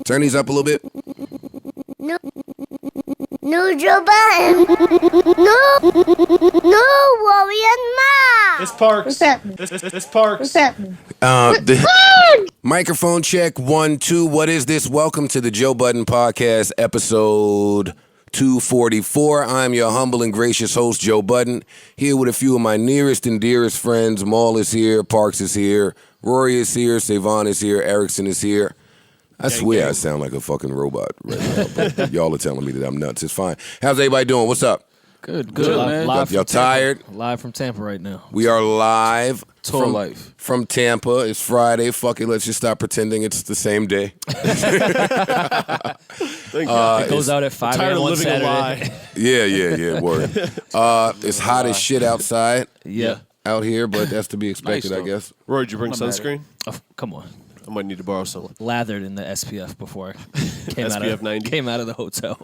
Turn these up a little bit. No, no, Joe Budden. No, Warrior Ma. It's Parks. What's happening? It's Parks. What's happening? Microphone check 1 2. What is this? Welcome to the Joe Budden Podcast, episode 244. I'm your humble and gracious host, Joe Budden, here with a few of my nearest and dearest friends. Maul is here, Parks is here, Rory is here, Savon is here, Erickson is here. I swear I sound like a fucking robot right now, but y'all are telling me that I'm nuts. It's fine. How's everybody doing? What's up? Good, man. Y'all tired? Live from Tampa right now. We are live from Tampa. It's Friday. Fuck it. Let's just stop pretending it's the same day. Thank God. It goes out at 5 a.m. on Saturday. Yeah. Word. It's hot as shit outside. Yeah. Out here, but that's to be expected, Nice, I guess. Roy, did you bring sunscreen? Oh, come on. I might need to borrow some. Lathered in the SPF before I came, SPF 90. came out of the hotel.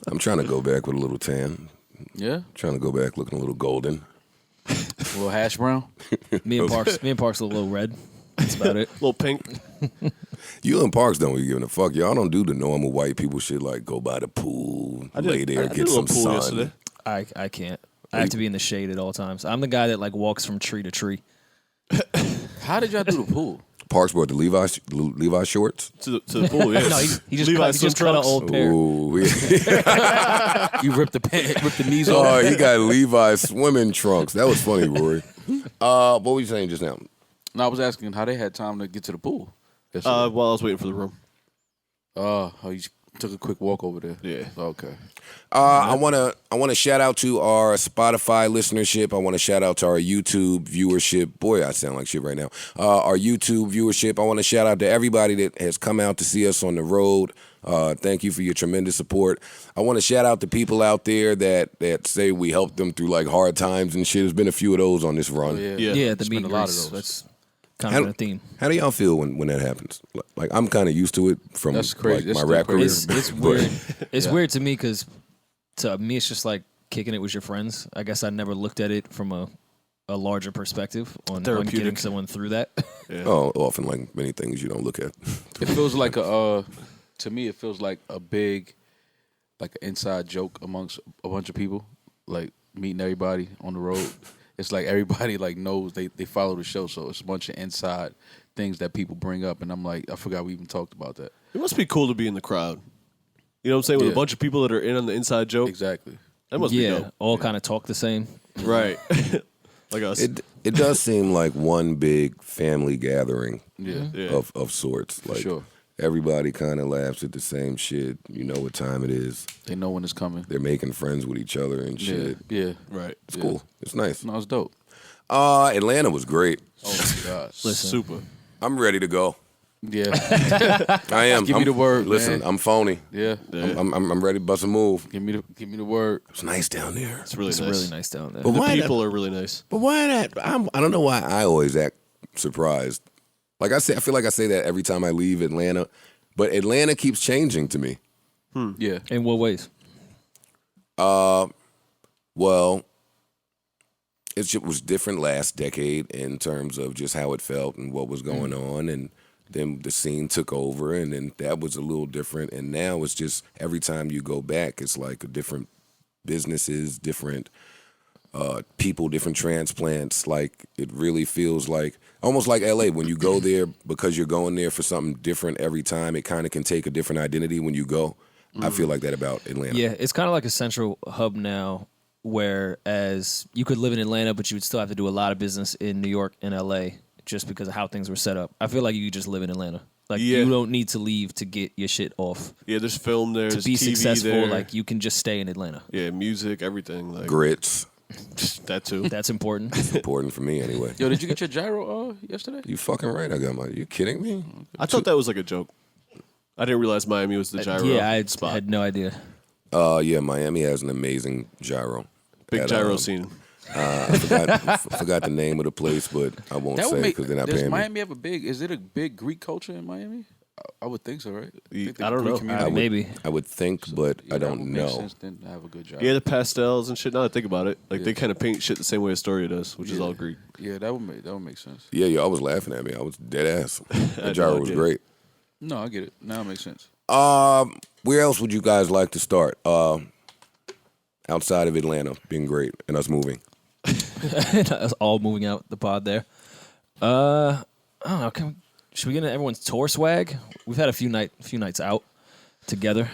I'm trying to go back with a little tan. Yeah, Trying to go back looking a little golden. a little hash brown. Me and Parks a little red. That's about it. A little pink. You and Parks don't be giving a fuck. Y'all don't do the normal white people shit like go by the pool, lay there, I did get a some little pool sun. yesterday. I can't. I have to be in the shade at all times. I'm the guy that like walks from tree to tree. How did y'all do the pool? Parks brought the Levi shorts. To the pool, yeah. No, he just Levi's cut an trunks. old pair. Ooh, yeah. You ripped the knees Oh, off. he got Levi's swimming trunks. That was funny, Rory. What were you saying just now? No, I was asking how they had time to get to the pool. While I was waiting for the room. Oh, you took a quick walk over there. Yeah. Okay. I wanna shout out to our Spotify listenership. I want to shout out to our YouTube viewership. Boy, I sound like shit right now. Our YouTube viewership. I want to shout out to everybody that has come out to see us on the road. Thank you for your tremendous support. I want to shout out to people out there that say we helped them through like hard times and shit. There's been a few of those on this run. Yeah. Yeah, the There's meat been and a lot of grease. those. That's kind of a theme. How do y'all feel when that happens? Like I'm kind of used to it from That's crazy. like, That's my rap still career. crazy. It's weird. It's weird to me because to me it's just like kicking it with your friends. I guess I never looked at it from a larger perspective on getting Therapeutic. someone through that. Oh, often like many things you don't look at. It feels like to me, it feels like a big, like an inside joke amongst a bunch of people, like meeting everybody on the road. It's like everybody like knows they follow the show, so it's a bunch of inside things that people bring up, and I'm like, I forgot we even talked about that. It must be cool to be in the crowd. You know what I'm saying? With a Yeah. bunch of people that are in on the inside joke. Exactly. That must be Yeah, dope. all kind of talk the same. Right. Like us. It does seem like one big family gathering Yeah. Yeah. of sorts. Like sure. everybody kind of laughs at the same shit. You know what time it is. They know when it's coming. They're making friends with each other and shit. Yeah. Right. It's cool. It's nice. No, it's dope. Atlanta was great. Oh my God. Listen. Super. I'm ready to go. Yeah. I am. Give me the word, Listen, man. I'm phony. Yeah. I'm ready to bust a move. Give me the word. It's nice down there. It's really It's nice. really nice down there. But The why people are really nice. But why that? I don't know why I always act surprised. Like I feel like I say that every time I leave Atlanta, but Atlanta keeps changing to me. Yeah. In what ways? Well, it was different last decade in terms of just how it felt and what was going on, and then the scene took over, and then that was a little different. And now it's just every time you go back, it's like a different businesses, different people, different transplants. Like it really feels like almost like LA when you go there because you're going there for something different every time. It kind of can take a different identity when you go. I feel like that about Atlanta. Yeah, it's kind of like a central hub now, whereas you could live in Atlanta, but you would still have to do a lot of business in New York and LA just because of how things were set up. I feel like you could just live in Atlanta. Like Yeah. you don't need to leave to get your shit off. Yeah, there's film there. To There's be TV successful, there. like you can just stay in Atlanta. Yeah, music, everything. Like Grits. that too. That's important. Important for me anyway. Yo, did you get your gyro yesterday? You fucking right. I got my. You kidding me? I thought that was like a joke. I didn't realize Miami was the gyro Yeah, I spot. had no idea. Yeah, Miami has an amazing gyro. Big At, gyro scene. I forgot the name of the place, but I won't That would say make. because they're not Does paying me. Miami have a big? Is it a big Greek culture in Miami? I would think so, right? Think the I don't Greek know. community- Maybe. I would think, but Yeah, I that don't would make know. sense then to have a good gyro. Yeah, the pastels and shit. Now that I think about it, like Yeah. they kind of paint shit the same way Astoria does, which is all Greek. Yeah, that would make sense. Yeah, y'all was laughing at me. I was dead ass. I The gyro know, was yeah. great. No, I get it. Now it makes sense. Where else would you guys like to start? Outside of Atlanta being great and us moving. Us all moving out the pod there. I don't know. Should we get into everyone's tour swag? We've had a few nights out together.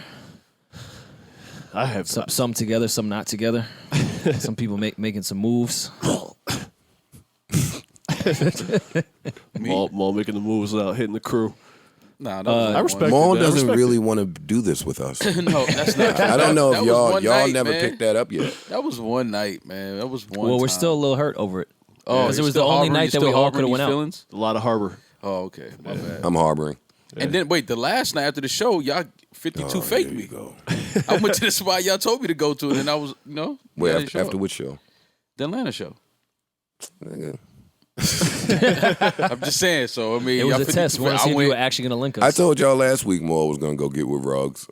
I have Some together, some not together. Some people making some moves. Maul making the moves without hitting the crew. Nah, that was I respect Maul it, man. I doesn't respect really it. want to do this with us. No, that's not. I don't know That if was y'all one night, never man. picked that up yet. That was one night, man. That was one. Well, we're time. still a little hurt over it. Oh, because it you're was the still only harboring- night you're that we still all harboring could have these went out. feelings? A lot of harbor. Oh, okay, my bad. I'm harboring. And then wait, the last night after the show, y'all 52 faked There me. you go. I went to the spot y'all told me to go to, and then I was, Wait, we had to show after up. which show? The Atlanta show. Nigga. I'm just saying. So I mean, It was y'all a test. We want to see if you were actually going to link us. I told y'all last week Maul was gonna go get with Ruggs.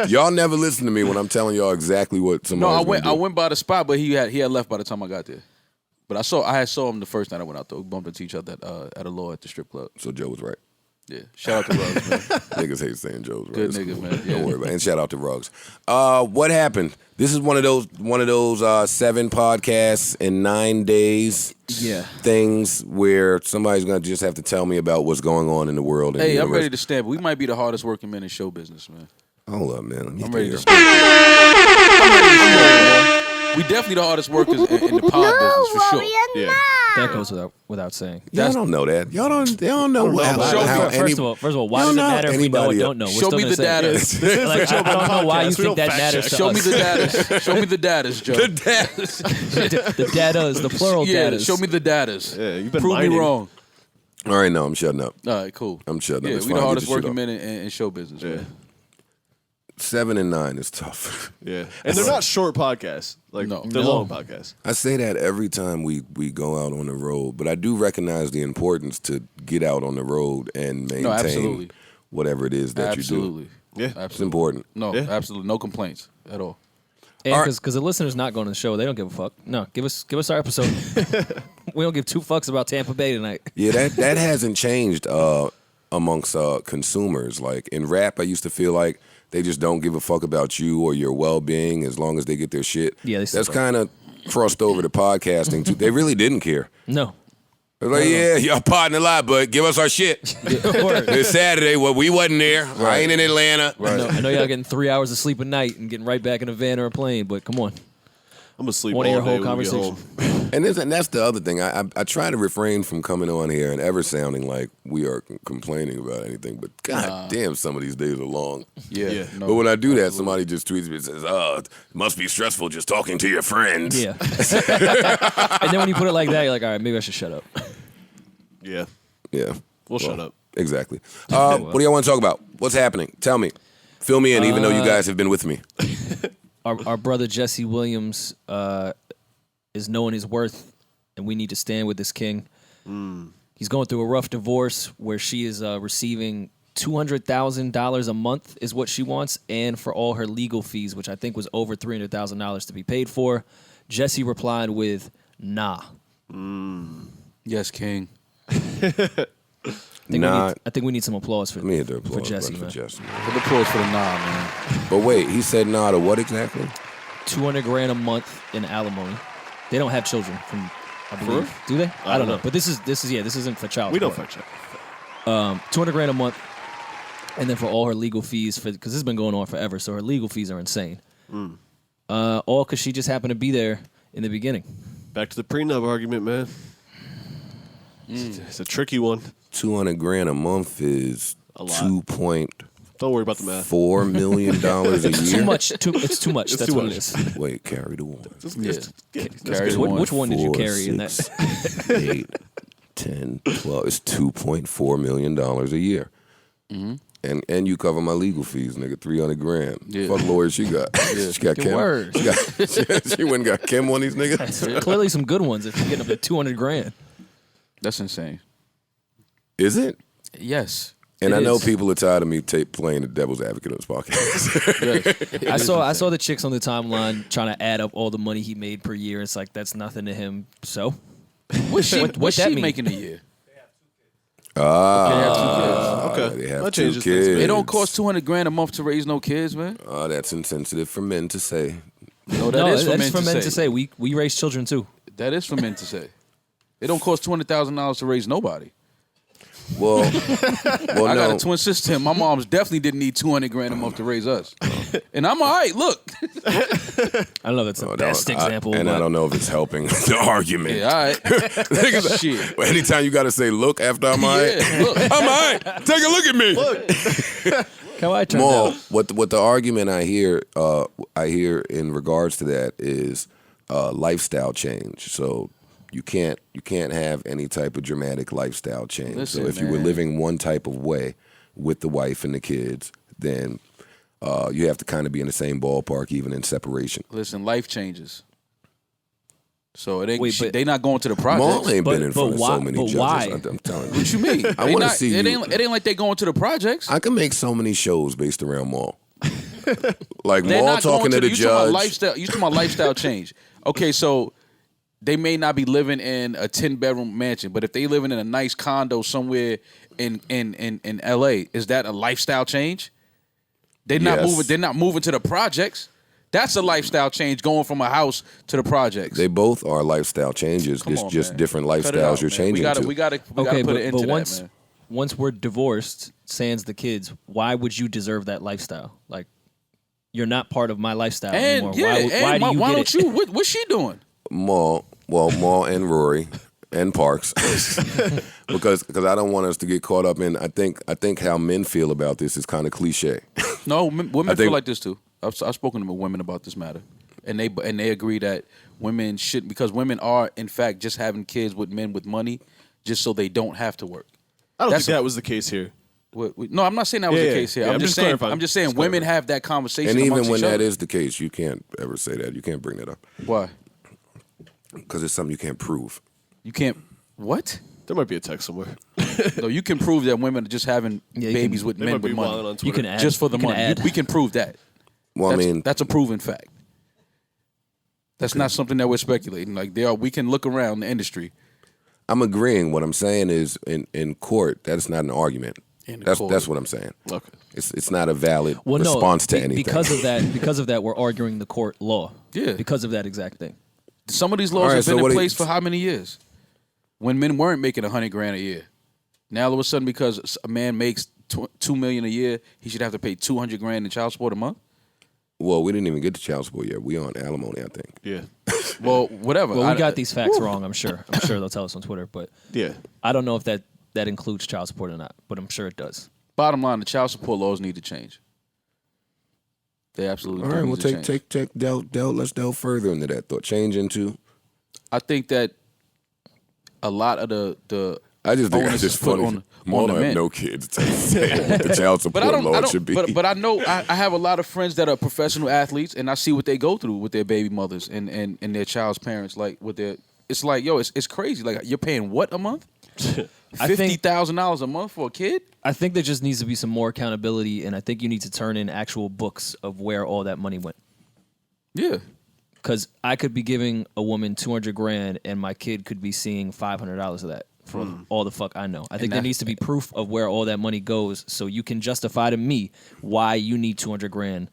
Y'all never listen to me when I'm telling y'all exactly what No, somebody. I went by the spot, but he had left by the time I got there. But I saw him the first night I went out there. We bumped into each other at a law at the strip club. So Joe was right. Yeah, shout out to Ruggs, man. Niggas hate saying Joe's right. Good It's nigga, cool. man. Don't Yeah. worry about it. And shout out to Ruggs. What happened? This is one of those 7 podcasts in 9 days. Yeah. Things where somebody's gonna just have to tell me about what's going on in the world. And Hey, the I'm universe. ready to stand. We might be the hardest working men in show business, man. Hold up, man. Let me I'm get ready here. to stand. We definitely the hardest workers in the pod business for sure. Yeah. That goes without saying. Y'all don't know that. Y'all don't know how First of all, why You does it don't know matter if we know or anybody don't know? We're Show still me gonna the say data. it. Like, I don't know why you podcast. We think don't that fact matters check. to Show us. me the data. Show me the data, Joe. The data is the plural Yeah, data. show me the data. Yeah, you've been Prove mining. me wrong. All right, no, I'm shutting up. All right, cool. I'm shutting up. Yeah, It's we fine. the Get hardest your shit working up. men in show business, Yeah. man. 7 and 9 is tough. Yeah. And they're not short podcasts. Like, No. they're No. long podcasts. I say that every time we go out on the road, but I do recognize the importance to get out on the road and maintain absolutely. whatever it is that you do. Absolutely. Yeah. It's Absolutely. important. No, Yeah. absolutely. No complaints at all. And All right. because the listener's not going to the show, they don't give a fuck. No, give us our episode. We don't give 2 fucks about Tampa Bay tonight. Yeah, that hasn't changed amongst consumers. Like in rap, I used to feel like they just don't give a fuck about you or your well-being as long as they get their shit. Yeah, they still that's don't. kind of crossed over to podcasting too. They really didn't care. No. They're like, yeah, y'all potting a lot, but give us our shit. Word. It's Saturday. Well, we wasn't there. I ain't in Atlanta. I know y'all getting 3 hours of sleep a night and getting right back in a van or a plane, but come on. I'm going to sleep Wanna all hear day a whole when we get conversation. home. And that's the other thing. I try to refrain from coming on here and ever sounding like we are complaining about anything. But god damn, some of these days are long. Yeah. Yeah. No, But when I do that, somebody just tweets me and says, "Oh, it must be stressful just talking to your friends." Yeah. And then when you put it like that, you're like, all right, maybe I should shut up. Yeah. Yeah. We'll shut up. Exactly. What do y'all want to talk about? What's happening? Tell me. Fill me in, even though you guys have been with me. Our brother Jesse Williams is knowing his worth, and we need to stand with this king. He's going through a rough divorce where she is receiving $200,000 a month is what she wants, and for all her legal fees, which I think was over $300,000 to be paid for. Jesse replied with, nah. Yes, King. Nah. I think we need some applause for, Let me hit the applause for Jesse, button man. for Jesse. Good applause for the nah, man. But wait, he said nah to what exactly? $200,000 a month in alimony. They don't have children from, I believe. Do they? I don't know. But this isn't for child We don't support. fact check. $200,000 a month, and then for all her legal fees, because this has been going on forever, so her legal fees are insane. All because she just happened to be there in the beginning. Back to the prenup argument, man. It's a tricky one. $200,000 a month is A lot. $2.4 Don't worry about the math. million a year. Too much. It's too much. It's That's too what much. it is. Wait, carry the one. Yeah. Carry the one. Which one did you 4, carry in that? 6, 8, 10, 12. It's $2.4 million a year. And you cover my legal fees, nigga. $300,000. Yeah. Fuck lawyers she got. She got Good Kim. word. She went and got Kim on these niggas. Clearly some good ones if you're getting up to $200,000. That's insane. Is it? Yes. And It I know is. people are tired of me playing the devil's advocate on this podcast. Yes. I saw the chicks on the timeline trying to add up all the money he made per year. It's like that's nothing to him. So What's she, What what's that she mean? making a year? Okay. They have That two changes things, kids. man. It don't cost $200,000 a month to raise no kids, man. That's insensitive for men to say. No, No, is for that's men for men to to say. say. We raise children too. That is for men to say. It don't cost $200,000 to raise nobody. Well, I got a twin sister, and my mom's definitely didn't need $200,000 a month to raise us. And I'm all right. Look, I don't know if that's the best example. and I but don't know if it's helping the argument. yeah, all right. Shit. Well, anytime you got to say, "Look," after I'm all right, Yeah, look. I'm all right. Take a look at me. how I turned Maul, out. what the argument I hear in regards to that is lifestyle change. So you can't have any type of dramatic lifestyle change. Listen, so if you were man. living one type of way with the wife and the kids, then you have to kind of be in the same ballpark, even in separation. Listen, life changes. So it ain't. Wait, but- they not going to the Maul projects. ain't But- been in but front of why- so many but judges. why? I'm telling you. What you mean? I They wanna not- see it you. ain't like they going to the projects. I can make so many shows based around Maul. Like They're Maul not going talking to the you talking about judge. lifestyle. You talking about lifestyle change? Okay, so they may not be living in a 10-bedroom mansion, but if they living in a nice condo somewhere in LA, is that a lifestyle change? They're not Yes. moving. They're not moving to the projects. That's a lifestyle change, going from a house to the projects. They both are lifestyle changes. Come It's on, just man. different Cut it lifestyles out, you're man. changing We gotta to. Okay, put it into but that, man. once we're divorced, sans the kids, why would you deserve that lifestyle? Like, you're not part of my lifestyle And anymore. yeah, why do you why get don't it? you? What's she doing? Maul and Rory and Parks, because I don't want us to get caught up in. I think how men feel about this is kind of cliche. No, women think- feel like this too. I've spoken to women about this matter, and they agree that women should, because women are in fact just having kids with men with money, just so they don't have to work. I don't That's think that was the case here. No, I'm not saying that was Yeah, the yeah. case here. Yeah, I'm just saying. clarifying. I'm just saying Just women clarifying. have that conversation. And even amongst when each that other. is the case, you can't ever say that. You can't bring that up Why because it's something you can't prove. you can't. What? There might be a text somewhere. No, you can prove that women are just having Yeah, you babies can- with They men might be with wilding money on You Twitter. can add just for the you can money. add. We can prove that. Well, I mean, That's a proven fact. That's not something that we're speculating. Like we can look around the industry. I'm agreeing. What I'm saying is, in court, that's not an argument. In the That's court. that's what I'm saying. Okay. It's not a valid Well, no, response to anything. because of that, we're arguing the court law. Yeah. Because of that exact thing. Some of these laws All right, have so been what in do you- place for how many years? When men weren't making $100,000 a year. Now all of a sudden, because a man makes $2 million a year, he should have to pay $200,000 in child support a month. Well, we didn't even get to child support yet. We on alimony, I think. Yeah. Well, whatever. Well, we got these facts wrong. I'm sure they'll tell us on Twitter, but Yeah. I don't know if that includes child support or not. But I'm sure it does. Bottom line, the child support laws need to change. They absolutely All do right, need well, to change. let's delve further into that thought. Change into. I think that a lot of the I just think onus it's just is put funny. on Maul the don't have men. no kids. Saying what the child But support I law don't. should be. But I know I have a lot of friends that are professional athletes, and I see what they go through with their baby mothers and their child's parents. Like with their, it's like it's crazy. Like you're paying what a month? I think $50,000 a month for a kid? I think there just needs to be some more accountability, and I think you need to turn in actual books of where all that money went. Yeah. Because I could be giving a woman $200,000, and my kid could be seeing $500 of that for all the fuck I know. I think there needs to be proof of where all that money goes, so you can justify to me why you need $200,000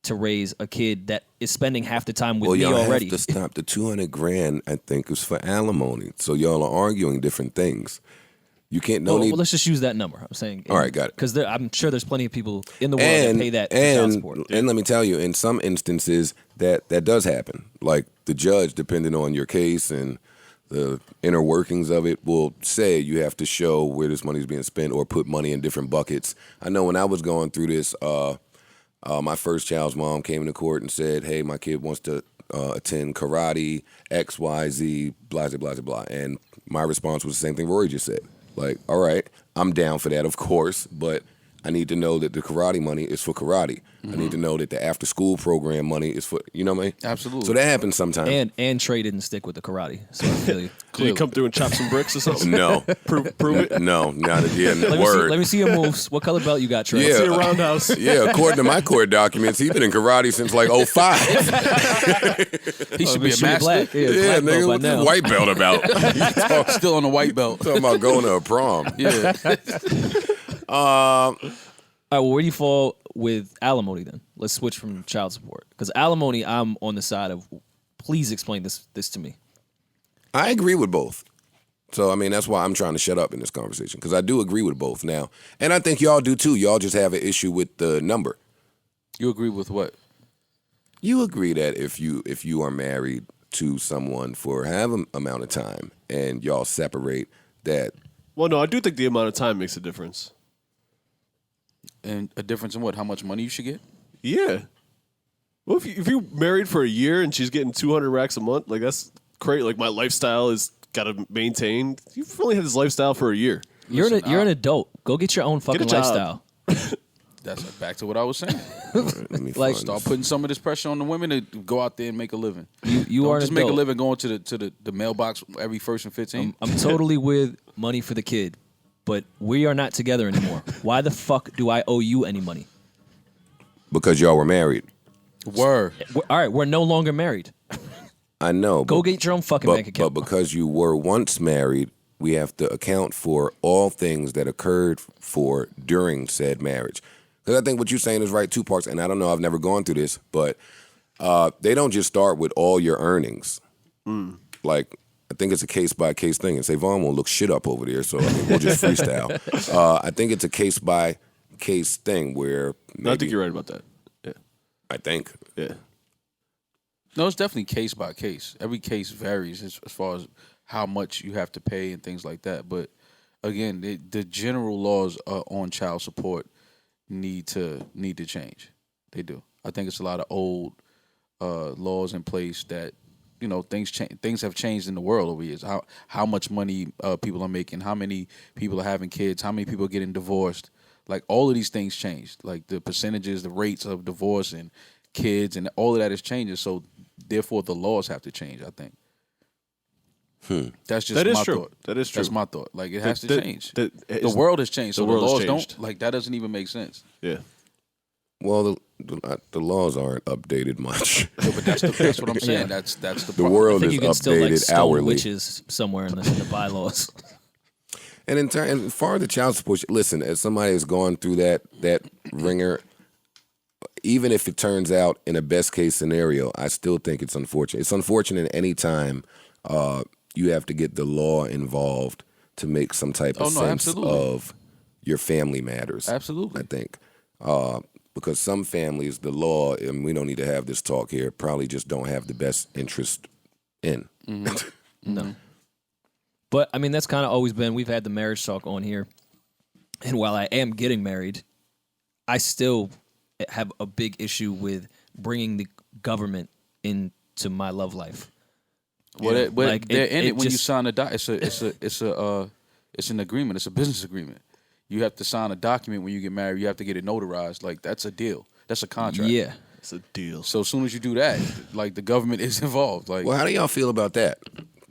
to raise a kid that is spending half the time with well, me y'all already. have to stop. The $200,000, I think, is for alimony. So y'all are arguing different things. You can't. No well, need. let's just use that number. I'm saying. All right, got it. Because I'm sure there's plenty of people in the world that pay that for child support. And let me tell you, in some instances, that does happen. Like the judge, depending on your case and the inner workings of it, will say you have to show where this money is being spent or put money in different buckets. I know when I was going through this, my first child's mom came into court and said, "Hey, my kid wants to attend karate, X, Y, Z, blah, blah, blah, blah." And my response was the same thing Rory just said. Like, all right, I'm down for that, of course, but I need to know that the karate money is for karate. I need to know that the after school program money is for, you know what I mean? Absolutely. So that happens sometimes. And Trey didn't stick with the karate. So I feel you. Did you come through and chop some bricks or something? No. Prove it. No, not again. Let me see your moves. What color belt you got, Trey? Yeah. See a roundhouse. Yeah, according to my court documents, he's been in karate since like 05. He should be a Shoot it master. black. Yeah, Yeah, black belt nigga, by what's now. this white belt about? Still on the white belt. Talking about going to a prom. Yeah. All right, well, where do you fall with alimony then? Let's switch from child support. Because alimony, I'm on the side of, please explain this to me. I agree with both. So, I mean, that's why I'm trying to shut up in this conversation, because I do agree with both now. And I think y'all do too. Y'all just have an issue with the number. You agree with what? You agree that if you are married to someone for however amount of time and y'all separate, that Well, no, I do think the amount of time makes a difference. And a difference in what? How much money you should get? Yeah. Well, if you're married for a year and she's getting 200 racks a month, like that's great. Like my lifestyle is got to maintain. You've only had this lifestyle for a year. You're Listen, an adult. Go get your own fucking job. lifestyle. That's back to what I was saying. let me Like, find Start this. putting some of this pressure on the women to go out there and make a living. You Don't are an just make a adult. living going to the mailbox every 1st and 15th. I'm totally with money for the kid, but we are not together anymore. Why the fuck do I owe you any money? Because y'all were married. Word. All right, we're no longer married. I know. Go but- get your own fucking but, bank account. But because you were once married, we have to account for all things that occurred for during said marriage. Because I think what you're saying is right, two parts. And I don't know, I've never gone through this, but they don't just start with all your earnings. Like, I think it's a case-by-case thing. And Savon won't look shit up over there, so I mean, we'll just freestyle. I think it's a case-by-case thing where No, I think maybe, you're right about that. Yeah. I think. Yeah. No, it's definitely case by case. Every case varies as far as how much you have to pay and things like that. But again, the general laws on child support need to change. They do. I think it's a lot of old laws in place that things have changed in the world over years. How much money people are making, how many people are having kids, how many people are getting divorced. Like all of these things changed. Like the percentages, the rates of divorce and kids, and all of that is changing. So therefore, the laws have to change. I think. That's just That is my true. thought. That is true. That's my thought. Like it has to change. The The world has changed, so the world has laws changed. don't. Like that doesn't even make sense. Yeah. Well, the laws aren't updated much. Yeah, but that's what I'm saying. That's the The problem. I world think is you can still like updated stone hourly. witches somewhere in the bylaws. And as far as the child support, listen, as somebody has gone through that ringer, even if it turns out in a best case scenario, I still think it's unfortunate. It's unfortunate any time you have to get the law involved to make some type of sense absolutely. of your family matters. Absolutely. I think. Because some families, the law, and we don't need to have this talk here, probably just don't have the best interest in. No. But I mean, that's kind of always been. We've had the marriage talk on here, and while I am getting married, I still have a big issue with bringing the government into my love life. Well, Like, they're in it it when you just- sign a it's an agreement. It's a business agreement. You have to sign a document when you get married. You have to get it notarized. Like that's a deal. That's a contract. Yeah. It's a deal. So as soon as you do that, like the government is involved. Like Well, how do y'all feel about that?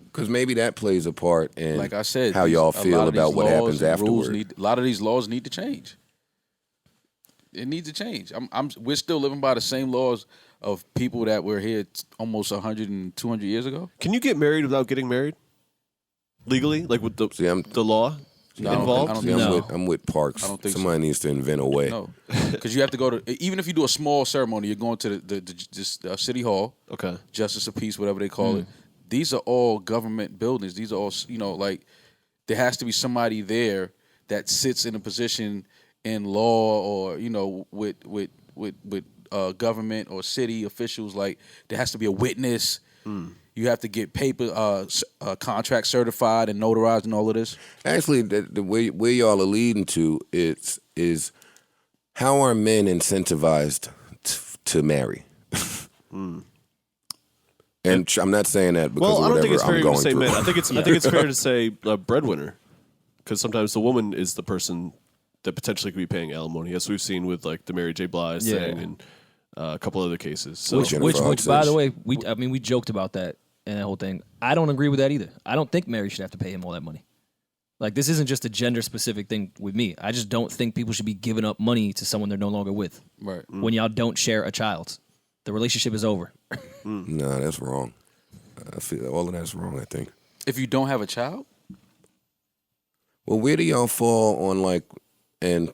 Because maybe that plays a part in like I said, how these- y'all a lot feel of these about what laws happens and rules afterward. A lot of these laws need to change. It needs to change. We're still living by the same laws of people that were here almost 100 and 200 years ago. Can you get married without getting married? Legally? Like with See, I'm the law No, I don't involved? think- See, I'm, No. I'm with Parks. I don't think so. Somebody needs to invent a way. No, because you have to go to, even if you do a small ceremony, you're going to the city hall, Okay. justice of peace, whatever they call it. These are all government buildings. These are all, like there has to be somebody there that sits in a position in law or with government or city officials. Like there has to be a witness. You have to get paper contract certified and notarized and all of this. Actually, the way where y'all are leading to is how are men incentivized to marry? And I'm not saying that because Well, I of don't think whatever it's fair I'm even to going say through. men. I think it's fair to say breadwinner, because sometimes the woman is the person that potentially could be paying alimony, as we've seen with like the Mary J. Blige thing and a couple other cases. So Which, by the way, we joked about that and that whole thing. I don't agree with that either. I don't think Mary should have to pay him all that money. Like, this isn't just a gender-specific thing with me. I just don't think people should be giving up money to someone they're no longer with. Right. When y'all don't share a child. The relationship is over. No, that's wrong. I feel all of that's wrong, I think. If you don't have a child? Well, where do y'all fall on, like, and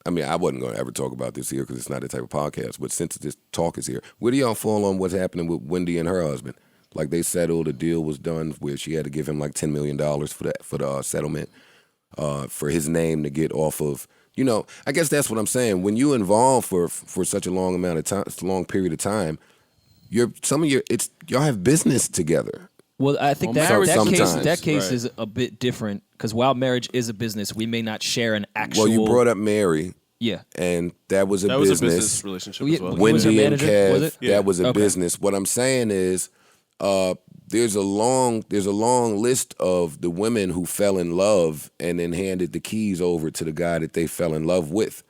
I mean, I wasn't going to ever talk about this here because it's not the type of podcast, but since this talk is here, where do y'all fall on what's happening with Wendy and her husband? Like, they settled, a deal was done where she had to give him like $10 million for the settlement, for his name to get off of, I guess that's what I'm saying. When you involved for such a long amount of time, long period of time, y'all have business together. Well, I think Well, that case Right. is a bit different because while marriage is a business, we may not share an actual. Well, you brought up Mary. Yeah. And that was a that was business. a business relationship Yeah, as well. was her Wendy and manager, was Kev, it? Yeah. that was a Okay. business. What I'm saying is, there's a long list of the women who fell in love and then handed the keys over to the guy that they fell in love with.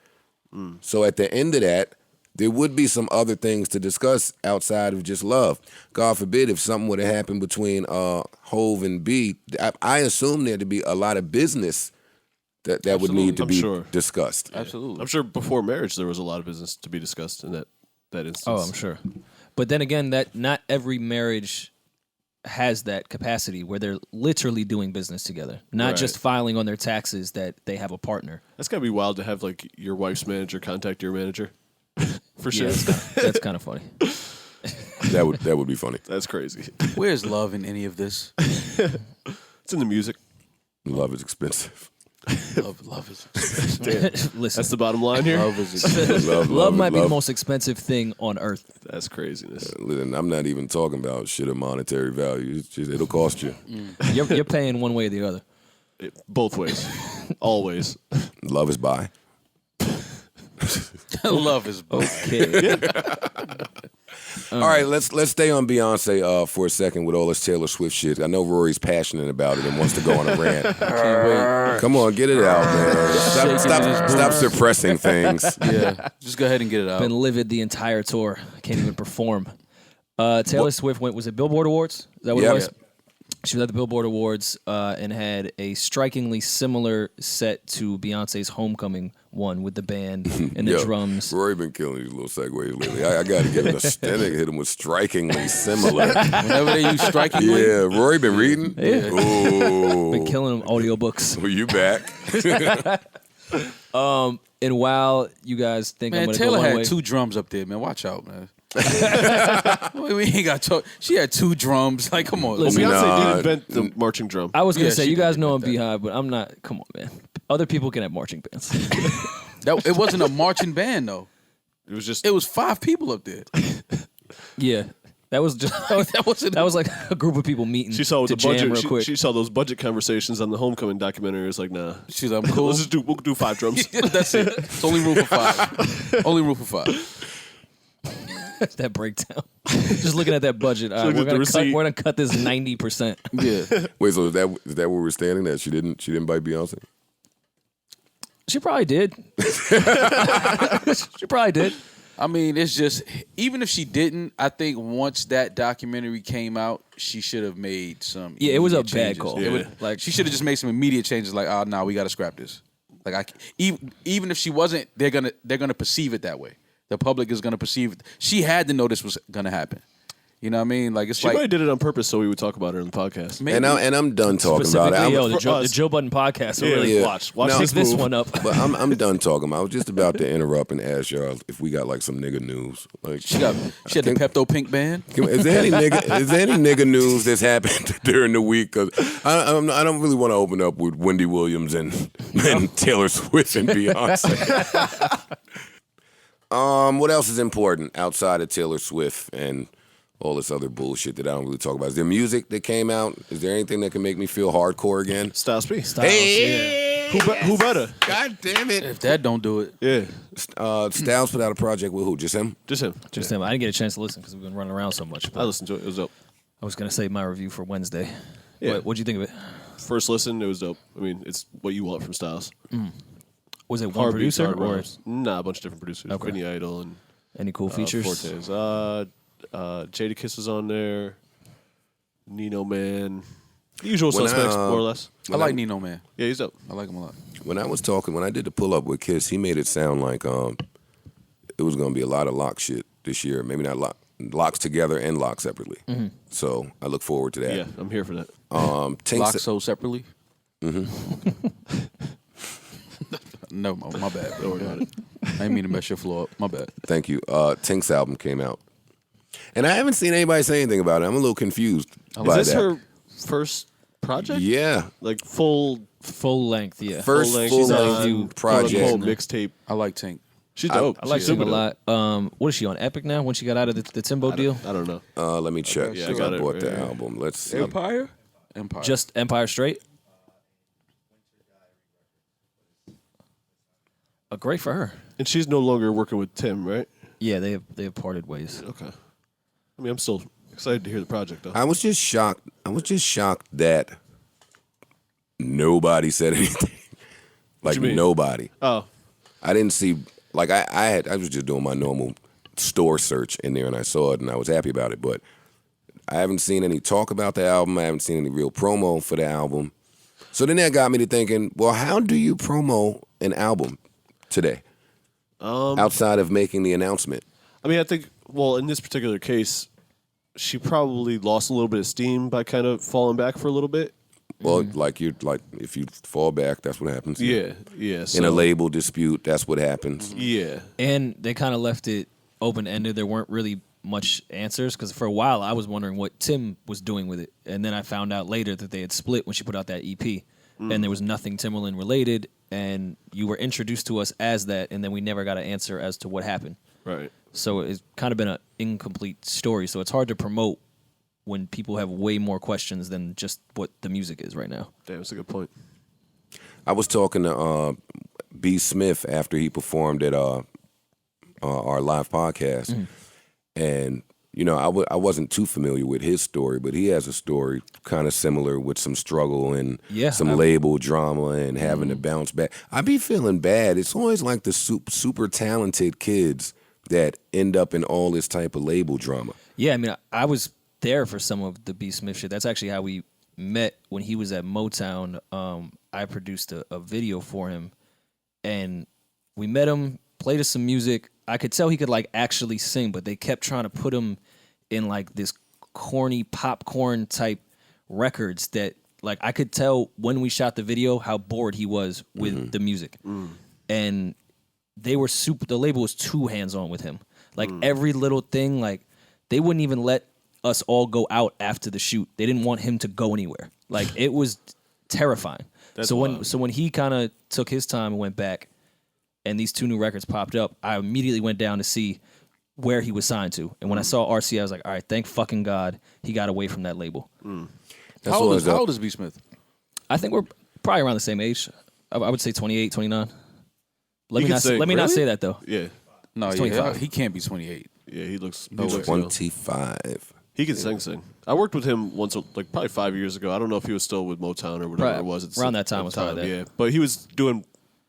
So at the end of that, there would be some other things to discuss outside of just love. God forbid if something would have happened between Hove and B, I assume there to be a lot of business that would need to I'm be sure. discussed. Absolutely. I'm sure before marriage there was a lot of business to be discussed in that instance. Oh, I'm sure. But then again, that not every marriage has that capacity where they're literally doing business together, not Right. just filing on their taxes that they have a partner. That's gotta be wild to have like your wife's manager contact your manager. For sure. Yeah, that's kind of funny. That would be funny. That's crazy. Where's love in any of this? It's in the music. Love is expensive. Love is Listen, That's the bottom line here. love is expensive. love might be the most expensive thing on earth. That's craziness. Listen, I'm not even talking about shit of monetary value. It's just, it'll cost you. You're paying one way or the other. Both ways. Always. Love is by. Love is both. Okay. All right, let's stay on Beyonce for a second with all this Taylor Swift shit. I know Rory's passionate about it and wants to go on a rant. Come on, get it out, man. Stop suppressing things. Yeah, just go ahead and get it out. Been livid the entire tour. I can't even perform. Taylor Swift was it Billboard Awards? Is that what Yep. it was? She was at the Billboard Awards and had a strikingly similar set to Beyonce's Homecoming one with the band and the Yo, drums. Rory been killing these little segues lately. I got to give him a stomach. Hit him with strikingly similar. Whenever they use strikingly, Yeah, Rory been reading? Yeah. Ooh. Been killing them audiobooks. Well, you back. And while you guys think I'm man, going to Taylor go one had way, 2 drums up there, man. Watch out, man. we ain't got to talk. She had 2 drums. Like, come on. Listen, Beyonce Nah, did invent the marching drum. I was going to Yeah, say, she you guys did know I'm invent that. Beehive, but I'm not. Come on, man. Other people can have marching bands. It wasn't a marching band, though. It was just It was 5 people up there. Yeah. That was just that was like a group of people meeting she saw with to the jam budget. real quick. She saw those budget conversations on the Homecoming documentary. It was like, nah. She's like, I'm cool. We'll do 5 drums. That's it. It's only room for 5. Only room for 5. That breakdown. Just looking at that budget. All right, looked at the we're receipt. gonna cut this 90%. Yeah. Wait, so is that where we're standing? That she didn't bite Beyonce? She probably did. She probably did. I mean, it's just, even if she didn't, I think once that documentary came out, she should have made some. Yeah, it was a immediate bad changes. call. Yeah. Like She should have just made some immediate changes. Like, oh no, we got to scrap this. Like, even if she wasn't, they're gonna perceive it that way. The public is gonna perceive it. She had to know this was gonna happen. You know what I mean? Like, it's She like probably did it on purpose so we would talk about her in the podcast. maybe. And I'm done talking about specifically, it. for the us. Joe Budden podcast. So Yeah, really yeah. Watch No, pick this move. one up. But I'm done talking. I was just about to interrupt and ask y'all if we got like some nigga news. Like, she had the Pepto Pink band. is there any nigga news that's happened during the week? Because I don't really want to open up with Wendy Williams and Taylor Swift and Beyonce. What else is important outside of Taylor Swift and all this other bullshit that I don't really talk about? Is there music that came out? Is there anything that can make me feel hardcore again? Styles P. Hey, Who better? God damn it! If that don't do it, Yeah, Styles put out a project with who? Just him? just him. Just him. I didn't get a chance to listen because we've been running around so much. I But listened to it. It was dope. I was gonna say my review for Wednesday. Yeah. What'd you think of it? First listen, it was dope. I mean, it's what you want from Styles. Was it one Heartbeats, producer Hard or Rhymes. Nah, a bunch of different producers. Okay. Vinny Idol and any cool features? Fortes. Jadakiss was on there. Nino Man. The usual When I, suspects, more or less. I like Nino, man. Yeah, he's up. I like him a lot. When I did the pull up with Kiss, he made it sound like it was going to be a lot of lock shit this year. Maybe not locks together and locks separately. So I look forward to that. Yeah, I'm here for that. Tank Lock sa- sold separately? No, my bad. Don't worry about it. I didn't mean to mess your flow up. My bad. Thank you. Tink's album came out, and I haven't seen anybody say anything about it. I'm a little confused Is by this that. her first project? Yeah, Like full Full-length, yeah. first full-length, full she's length on project. quote-unquote mixtape. I like Tank. She's dope. I like She's Tim a super dope. lot. What is she on Epic now? When she got out of the Timbo deal? I don't know. Let me check. Yeah, I 'cause got I it bought right the here. album. Let's see. Empire. Just Empire Straight. Great for her. And she's no longer working with Tim, right? Yeah, they have parted ways. Okay. I mean, I'm still excited to hear the project, though. I was just shocked. That nobody said anything. Like you mean? nobody. Oh, I didn't see. Like I was just doing my normal store search in there, and I saw it, and I was happy about it. But I haven't seen any talk about the album. I haven't seen any real promo for the album. So then that got me to thinking, well, how do you promo an album today outside of making the announcement? I mean, I think, well, in this particular case, she probably lost a little bit of steam by kind of falling back for a little bit. Well, like if you fall back, that's what happens. Yeah. In a So, label dispute, that's what happens. yeah. And they kind of left it open-ended. There weren't really much answers because for a while I was wondering what Tim was doing with it. And then I found out later that they had split when she put out that EP. And there was nothing Timberland related. And you were introduced to us as that. And then we never got an answer as to what happened. Right. So it's kind of been an incomplete story. So it's hard to promote when people have way more questions than just what the music is right now. Damn, that's a good point. I was talking to B. Smith after he performed at our live podcast, and you know I wasn't too familiar with his story, but he has a story kind of similar with some struggle and some label drama and having to bounce back. I be feeling bad. It's always like the super talented kids that end up in all this type of label drama. Yeah, I mean, I was there for some of the B. Smith shit. That's actually how we met when he was at Motown. I produced a video for him, and we met him, played us some music. I could tell he could like actually sing, but they kept trying to put him in like this corny popcorn type records that like I could tell when we shot the video how bored he was with the music. And they were the label was too hands-on with him. Like every little thing, like they wouldn't even let us all go out after the shoot. They didn't want him to go anywhere. Like it was terrifying. That's so wild. when he kind of took his time and went back, and these two new records popped up, I immediately went down to see where he was signed to. And when I saw RC, I was like, all right, thank fucking God he got away from that label. That's How always old is B. Smith? I think we're probably around the same age. I would say 28, 29. Let He me can not sing, let me not really? say that though. Yeah. No, He's yeah, 25. he can't be 28. Yeah, he looks No way. young. 25. He can sing. I worked with him once, like probably 5 years ago. I don't know if he was still with Motown or whatever Right. it was. Around that time at was the probably that. Yeah, but he was doing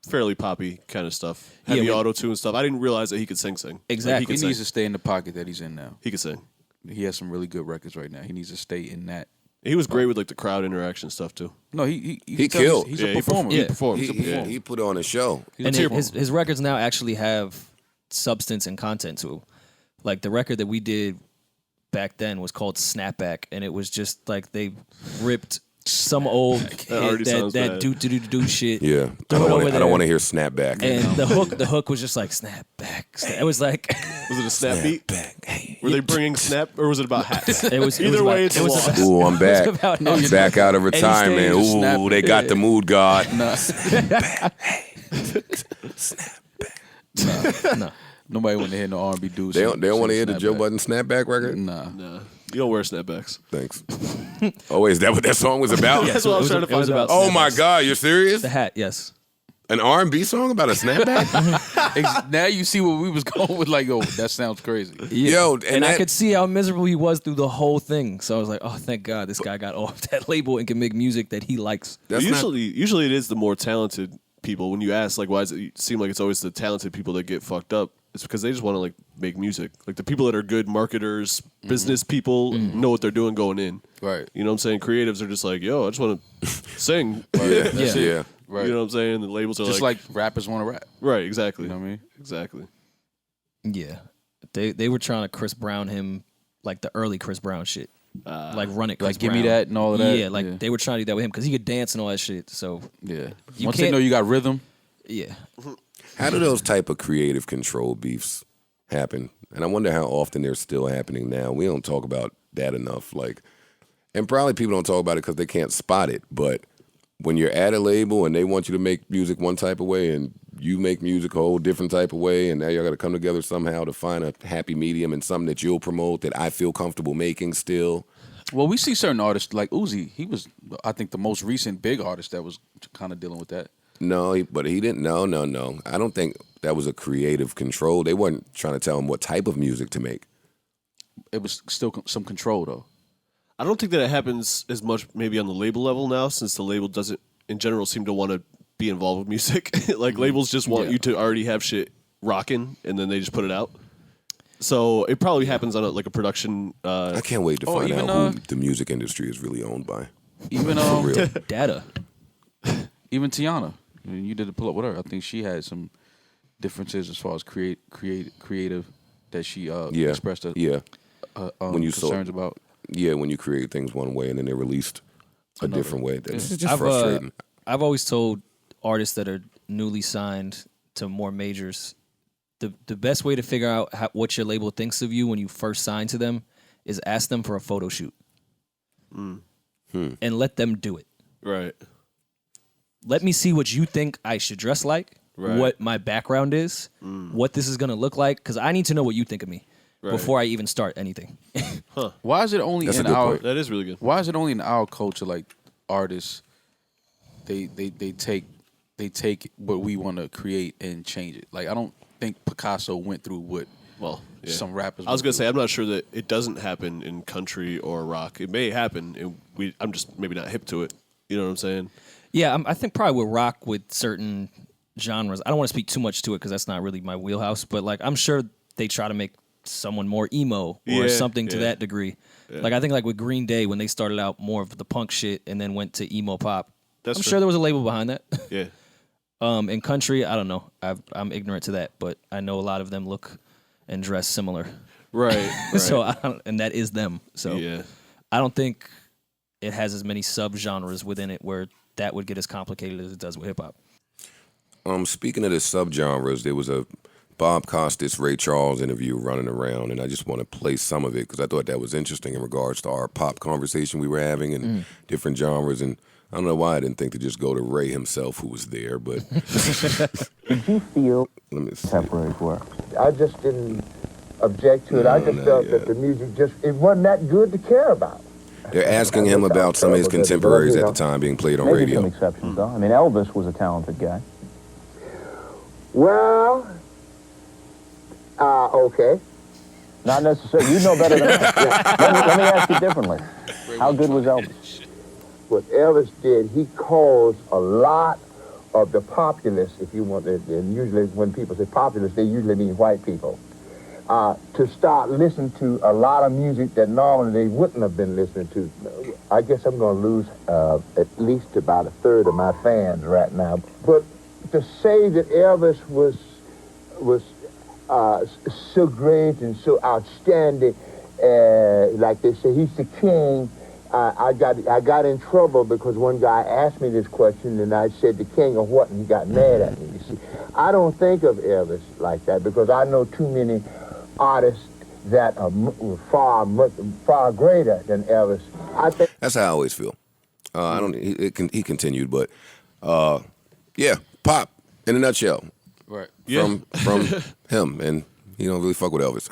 fairly poppy kind of stuff, heavy we- auto-tune stuff. I didn't realize that he could sing. Exactly. Like, He he, needs could to sing. stay in the pocket that he's in now. He could sing. He has some really good records right now. He needs to stay in that. He was great with like the crowd interaction stuff too. No, he He killed. He's Yeah, a he performer. Yeah. performed. He put on a show. He's And a performer. his records now actually have substance and content to them. Like the record that we did back then was called Snapback, and it was just like they ripped some old hit, already sounds that bad. do shit. Yeah, Throw it over I there. don't want to hear snapback. And the hook was just like snapback. It was like Was it a snap beat? Snapback. Hey. Were they bringing snap, or was it about hats? it was Either way, it's a loss. Ooh, I'm back. about I'm back out of retirement. stage, Ooh, snap- they got the mood god. no. Nobody want to hear no R&B dudes. They don't want to hear the Joe Snapback. Budden snapback record. Nah. Nah, you don't wear snapbacks. Thanks. Oh, wait, is that what that song was about? That's what I was trying to it was find out. about- Oh my God, you're serious? The hat, yes. An R&B song about a snapback? Now you see where we was going with. Like, oh, that sounds crazy. Yo, And I that- could see how miserable he was through the whole thing. So I was like, oh, thank God this guy got off that label and can make music that he likes. that's not- Usually it is the more talented people, when you ask like why does it seem like it's always the talented people that get fucked up, it's because they just want to like make music. Like the people that are good marketers, business people know what they're doing going in. Right. You know what I'm saying? Creatives are just like, yo, I just want to sing. Yeah. Right. You know what I'm saying? The labels are just like rappers want to rap. right, exactly. You know what I mean? Exactly. Yeah, they were trying to Chris Brown him like the early Chris Brown shit, like run it, Chris Like give Brown. me that and all of that. Yeah, like they were trying to do that with him because he could dance and all that shit. So yeah. You Once they can't- know you got rhythm, yeah, How do those type of creative control beefs happen? And I wonder how often they're still happening now. We don't talk about that enough. Like, and probably people don't talk about it because they can't spot it. But when you're at a label and they want you to make music one type of way and you make music a whole different type of way, and now y'all got to come together somehow to find a happy medium and something that you'll promote that I feel comfortable making still. well, we see certain artists like Uzi. He was, I think, the most recent big artist that was kind of dealing with that. No, but he didn't. No. I don't think that was a creative control. They weren't trying to tell him what type of music to make. It was still some control though. I don't think that it happens as much maybe on the label level now, since the label doesn't, in general, seem to want to be involved with music. Like labels just want you to already have shit rocking, and then they just put it out. So it probably happens on like a production. I can't wait to find even, out who the music industry is really owned by. Even For real. data. even Tiana, I mean, you did a pull up with her. I think she had some differences as far as creative that she expressed when you concerns about. Yeah, when you create things one way and then they're released a different way. That's just I've, frustrating. I've always told artists that are newly signed to more majors, the best way to figure out what your label thinks of you when you first sign to them is ask them for a photo shoot and let them do it. Right. Let me see what you think I should dress like, what my background is, what this is going to look like, because I need to know what you think of me before I even start anything. Why is it only That's a in good our? point. That is really good. Why is it only in our culture like artists? They take what we want to create and change it. Like I don't think Picasso went through what some rappers. I was gonna went say I'm not sure that it doesn't happen in country or rock. It may happen, and I'm just maybe not hip to it. You know what I'm saying? Yeah, I think probably with rock, with certain genres, I don't want to speak too much to it because that's not really my wheelhouse, but like I'm sure they try to make someone more emo or something to that degree. Like I think like with Green Day when they started out more of the punk shit and then went to emo pop. I'm sure there was a label behind that. Yeah. In country, I don't know. I'm ignorant to that, but I know a lot of them look and dress similar. Right. So and that is them. So yeah. I don't think it has as many subgenres within it where that would get as complicated as it does with hip hop. Speaking of the subgenres, there was a Bob Costas, Ray Charles interview running around, and I just want to play some of it because I thought that was interesting in regards to our pop conversation we were having and different genres. And I don't know why I didn't think to just go to Ray himself, who was there, but Did you feel let me see. contemporaries were? I just didn't object to it. I just felt that the music it wasn't that good to care about. They're asking him about some of his contemporaries at the time being played on Maybe radio. some exceptions, though. I mean, Elvis was a talented guy. Well, okay. Not necessarily. You know better than I. Let me ask you differently. How good was Elvis? What Elvis did, he caused a lot of the populace, if you want to, and usually when people say populace, they usually mean white people, to start listening to a lot of music that normally they wouldn't have been listening to. I guess I'm going to lose at least about a third of my fans right now. But to say that Elvis was so great and so outstanding, like they say, he's the king. I got in trouble because one guy asked me this question, and I said the king of what, and he got mad at me. You see, I don't think of Elvis like that because I know too many artists that are far greater than Elvis. I think That's how I always feel. I don't. He continued, but yeah, pop in a nutshell. Right. From him, and he don't really fuck with Elvis.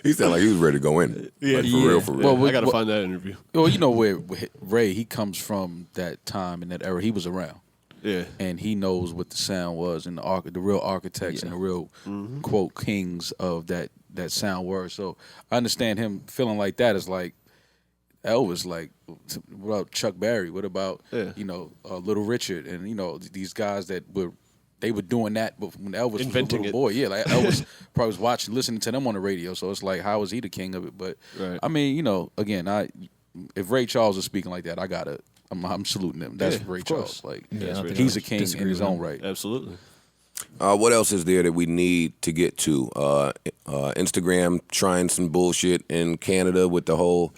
He sounded like he was ready to go in. Yeah. Like, for real. Well, I gotta find that interview. Well, you know where Ray, he comes from that time and that era. He was around. Yeah. And he knows what the sound was and the real architects and the real quote kings of that sound were. So I understand him feeling like that is like Elvis, like, what about Chuck Berry? What about Yeah. Little Richard, and these guys that were doing that, but when Elvis Inventing was a it. little boy, yeah, like Elvis probably was watching, listening to them on the radio. So it's like, how was he the king of it? But Right. I mean, again, if Ray Charles is speaking like that, I'm saluting him. That's Yeah, Ray of course. Charles. Like, Yeah, I don't think he's I a king disagree in his with own him. right. Absolutely. What else is there that we need to get to? Instagram trying some bullshit in Canada with the whole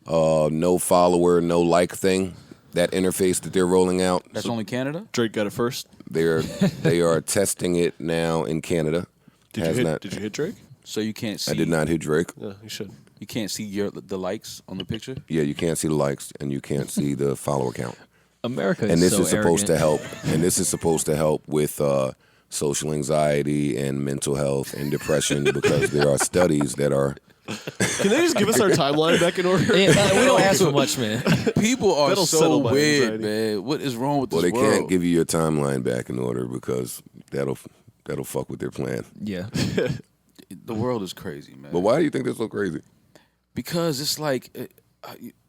no follower, no like thing. That interface that they're rolling out. That's only Canada. Drake got it first. They are testing it now in Canada. Did you hit Drake? So you can't see. I did not hit Drake. Yeah, you should. You can't see the likes on the picture. Yeah, you can't see the likes and you can't see the follower count. America is And this so is supposed arrogant. to help. And this is supposed to help with social anxiety and mental health and depression because there are studies that are. Can they just give us our timeline back in order? Yeah, we don't ask for much, man. People are That'll so settle my weird, anxiety. man. What is wrong with Well, this they world? can't give you your timeline back in order because that'll fuck with their plan. Yeah. The world is crazy, man. But why do you think they're so crazy? Because it's like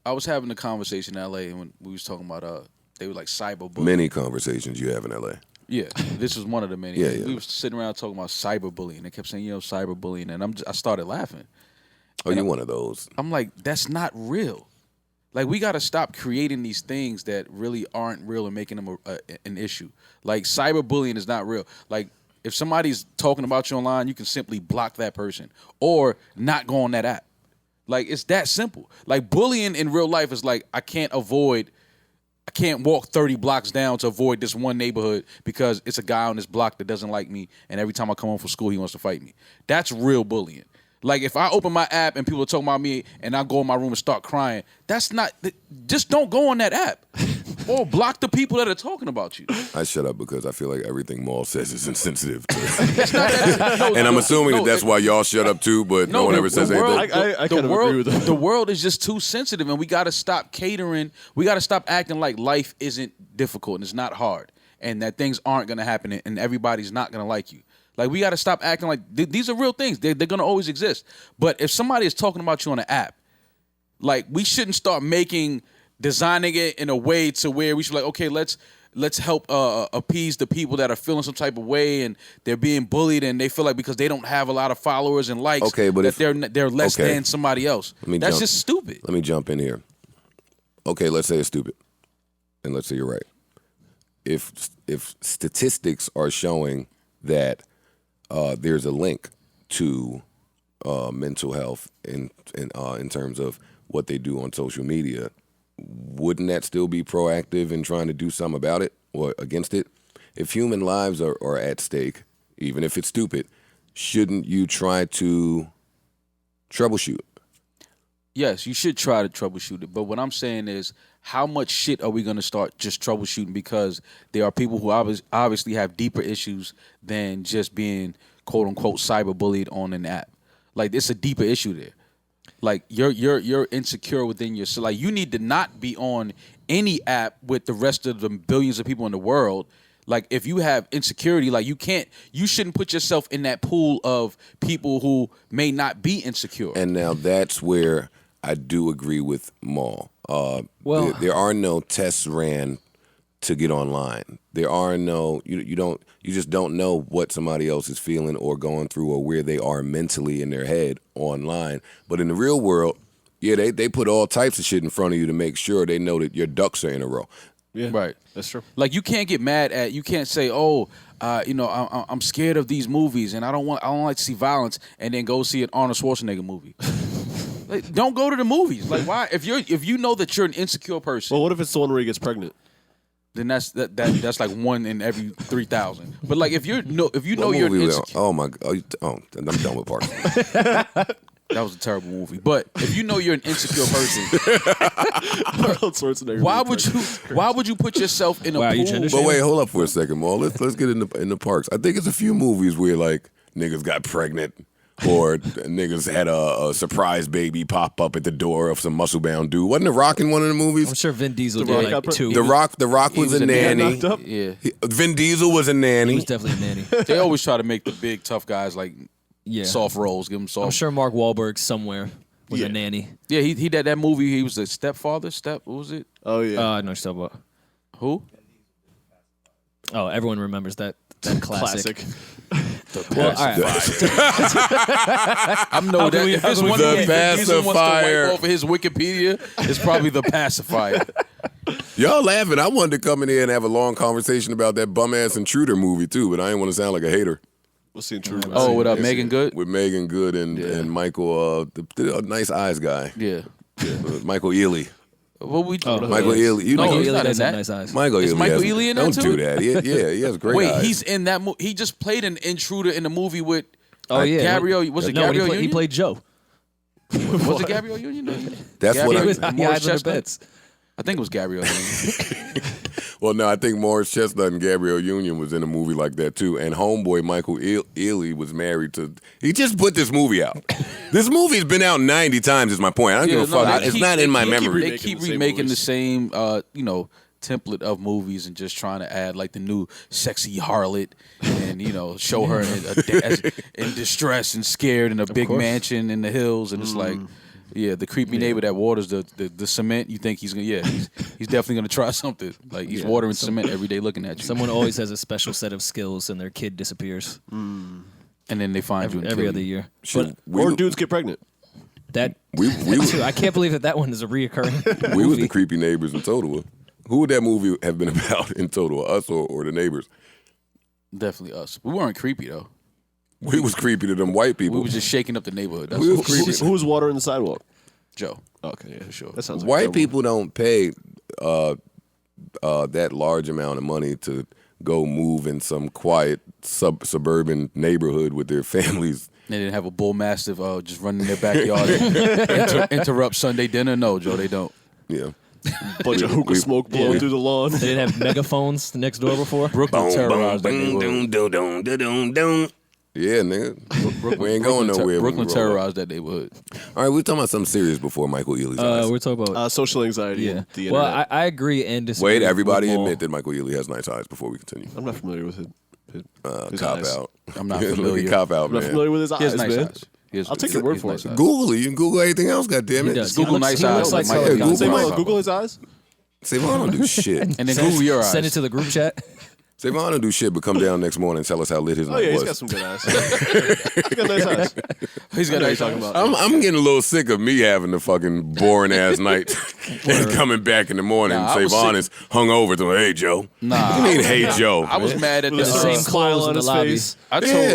I was having a conversation in LA and when we was talking about they were like cyberbullying. Many conversations you have in LA. Yeah, this was one of the many. Yeah, yeah. We was sitting around talking about cyberbullying. They kept saying, cyberbullying, and I started laughing. Oh, you're one of those. I'm like, that's not real. Like, we got to stop creating these things that really aren't real and making them an issue. Like, cyberbullying is not real. Like, if somebody's talking about you online, you can simply block that person or not go on that app. Like, it's that simple. Like, bullying in real life is like, I can't walk 30 blocks down to avoid this one neighborhood because it's a guy on this block that doesn't like me, and every time I come home from school, he wants to fight me. That's real bullying. Like, if I open my app and people are talking about me and I go in my room and start crying, that's not, just don't go on that app. Or block the people that are talking about you. I shut up because I feel like everything Maul says is insensitive. It's not that, And I'm assuming that's why y'all shut up too, but no one ever says anything. I kind of agree with that. The world is just too sensitive, and we got to stop catering. We got to stop acting like life isn't difficult and it's not hard, and that things aren't going to happen and everybody's not going to like you. Like, we got to stop acting like these are real things. They're going to always exist. But if somebody is talking about you on an app, like, we shouldn't start designing it in a way to where we should be like, okay, let's help appease the people that are feeling some type of way and they're being bullied and they feel like because they don't have a lot of followers and likes, Okay, but that they're less than somebody else. That's just stupid. Let me jump in here. Okay, let's say it's stupid, and let's say you're right. If statistics are showing that there's a link to mental health in terms of what they do on social media, wouldn't that still be proactive in trying to do something about it or against it? If human lives are at stake, even if it's stupid, shouldn't you try to troubleshoot? Yes, you should try to troubleshoot it. But what I'm saying is, how much shit are we going to start just troubleshooting because there are people who obviously have deeper issues than just being, quote unquote, cyberbullied on an app? Like, it's a deeper issue there. Like, you're insecure within yourself. Like, you need to not be on any app with the rest of the billions of people in the world. Like, if you have insecurity, like, you shouldn't put yourself in that pool of people who may not be insecure. And now that's where I do agree with Maul. Well- there are no tests ran to get online. There are no you just don't know what somebody else is feeling or going through or where they are mentally in their head online. But in the real world, yeah, they put all types of shit in front of you to make sure they know that your ducks are in a row. Yeah, Right. That's true. Like, you can't get mad at, you can't say, I'm scared of these movies and I don't like to see violence, and then go see an Arnold Schwarzenegger movie. Like, don't go to the movies. Like, why? If you know that you're an insecure person, Well, what if it's the one where he gets pregnant? then that's like 1 in every 3,000. But like, if you know What you're an movie was insecure, Oh my god! I'm done with Parks. that was a terrible movie. But if you know you're an insecure person, Arnold Schwarzenegger. why would you put yourself in a Wow, you pool? gender But wait, hold up for a second, Maul. Let's get in the Parks. I think it's a few movies where like niggas got pregnant or niggas had a surprise baby pop up at the door of some muscle bound dude. Wasn't The Rock in one of the movies? I'm sure Vin Diesel The Rock did got like two. The Rock was a nanny. knocked up? Yeah, Vin Diesel was a He nanny. was definitely a nanny. they always try to make the big tough guys like Yeah. soft roles. Give them soft. I'm sure Mark Wahlberg's somewhere. was a nanny. Yeah, he did that movie. He was a stepfather. What was it? Oh yeah. I know what you're talking about. Who? Oh, everyone remembers that classic. Well, all right. I'm no that. If it's one The thing wants to pacifier. wipe off of his Wikipedia, it's probably the pacifier. Y'all laughing. I wanted to come in here and have a long conversation about that bum-ass Intruder movie, too, but I didn't want to sound like a hater. What's the intruder? Oh, with Megan Good? With Megan Good and Michael, the nice eyes guy. Yeah. Michael Ealy. What we Michael Ealy. You No, know, he's Ealy not does in have that. nice eyes. Michael Is Ealy. Michael has- Ealy in that Don't too? do that. He has great Wait, eyes. he's in that movie. He just played an intruder in the movie with Oh yeah, Gabrielle. Was it no, Gabrielle he Union? played Joe. Was it Gabrielle Union? No. That's what Gabrielle- I... He was Morris he hides under Chestnut? beds. I think it was Gabrielle Union. Well, no, I think Morris Chestnut and Gabrielle Union was in a movie like that, too. And homeboy Michael Ealy was married to... He just put this movie out. This movie's been out 90 times, is my point. I don't give a fuck. It's not in my memory. They keep remaking the same, template of movies and just trying to add like the new sexy harlot and show her in distress and scared in a big mansion in the hills, and it's like, yeah, the creepy neighbor that waters the cement. You think he's definitely gonna try something. Like he's watering cement every day, looking at you. Someone always has a special set of skills, and their kid disappears and then they find you and every kill other you. year. Shit, Or dudes get pregnant. That we too. I can't believe that one is a reoccurring. we was movie. the creepy neighbors in Totowa. Who would that movie have been about in Totowa? Us or the neighbors? Definitely us. We weren't creepy though. We was creepy to them white We people. was just shaking up the neighborhood. That's We was what creepy. Who's watering the sidewalk? Joe. Okay, yeah, For sure. That sounds like White trouble. people don't pay that large amount of money to go move in some quiet suburban neighborhood with their families. They didn't have a bull mastiff just running in their backyard and interrupt Sunday dinner. No, Joe, they don't. Yeah. Bunch of hookah smoke blowing through the lawn. They didn't have megaphones next door before. Brooklyn terrorized that Boom, neighborhood. boom, doom, doom, doom, doom. Yeah, nigga. We ain't going nowhere. when we Brooklyn roll terrorized that neighborhood. up. All right, we're talking about something serious before Michael Ealy's eyes. We're talking about Social anxiety. yeah. And the Well, internet. I agree and disagree. Wait, everybody with Maul. admit that Michael Ealy has nice eyes before we continue. I'm not familiar with his Cop eyes. out. I'm not Look at familiar. Cop out, I'm not man. familiar with his He has eyes, nice man. eyes. He has- I'll take he your word has for nice it. eyes. Google it. You can Google anything else, goddammit. He does. Google He nice looks eyes like like Sully. Michael Google Say, Mike. Mom, Google his eyes. Savon don't do shit. And then Google your eyes. Send it to the group chat. Savon don't do shit, but come down next morning and tell us how lit his Oh night yeah, was. he's got some good eyes. He's got nice eyes. He's I got know nice you're talking eyes. about. I'm getting a little sick of me having the fucking boring ass night and coming back in the morning. Nah, I was Savon sick. is hungover to hey Joe. Nah. What do you mean hey Joe? I was mad at With the the same same smile clothes on in the his lobby. face.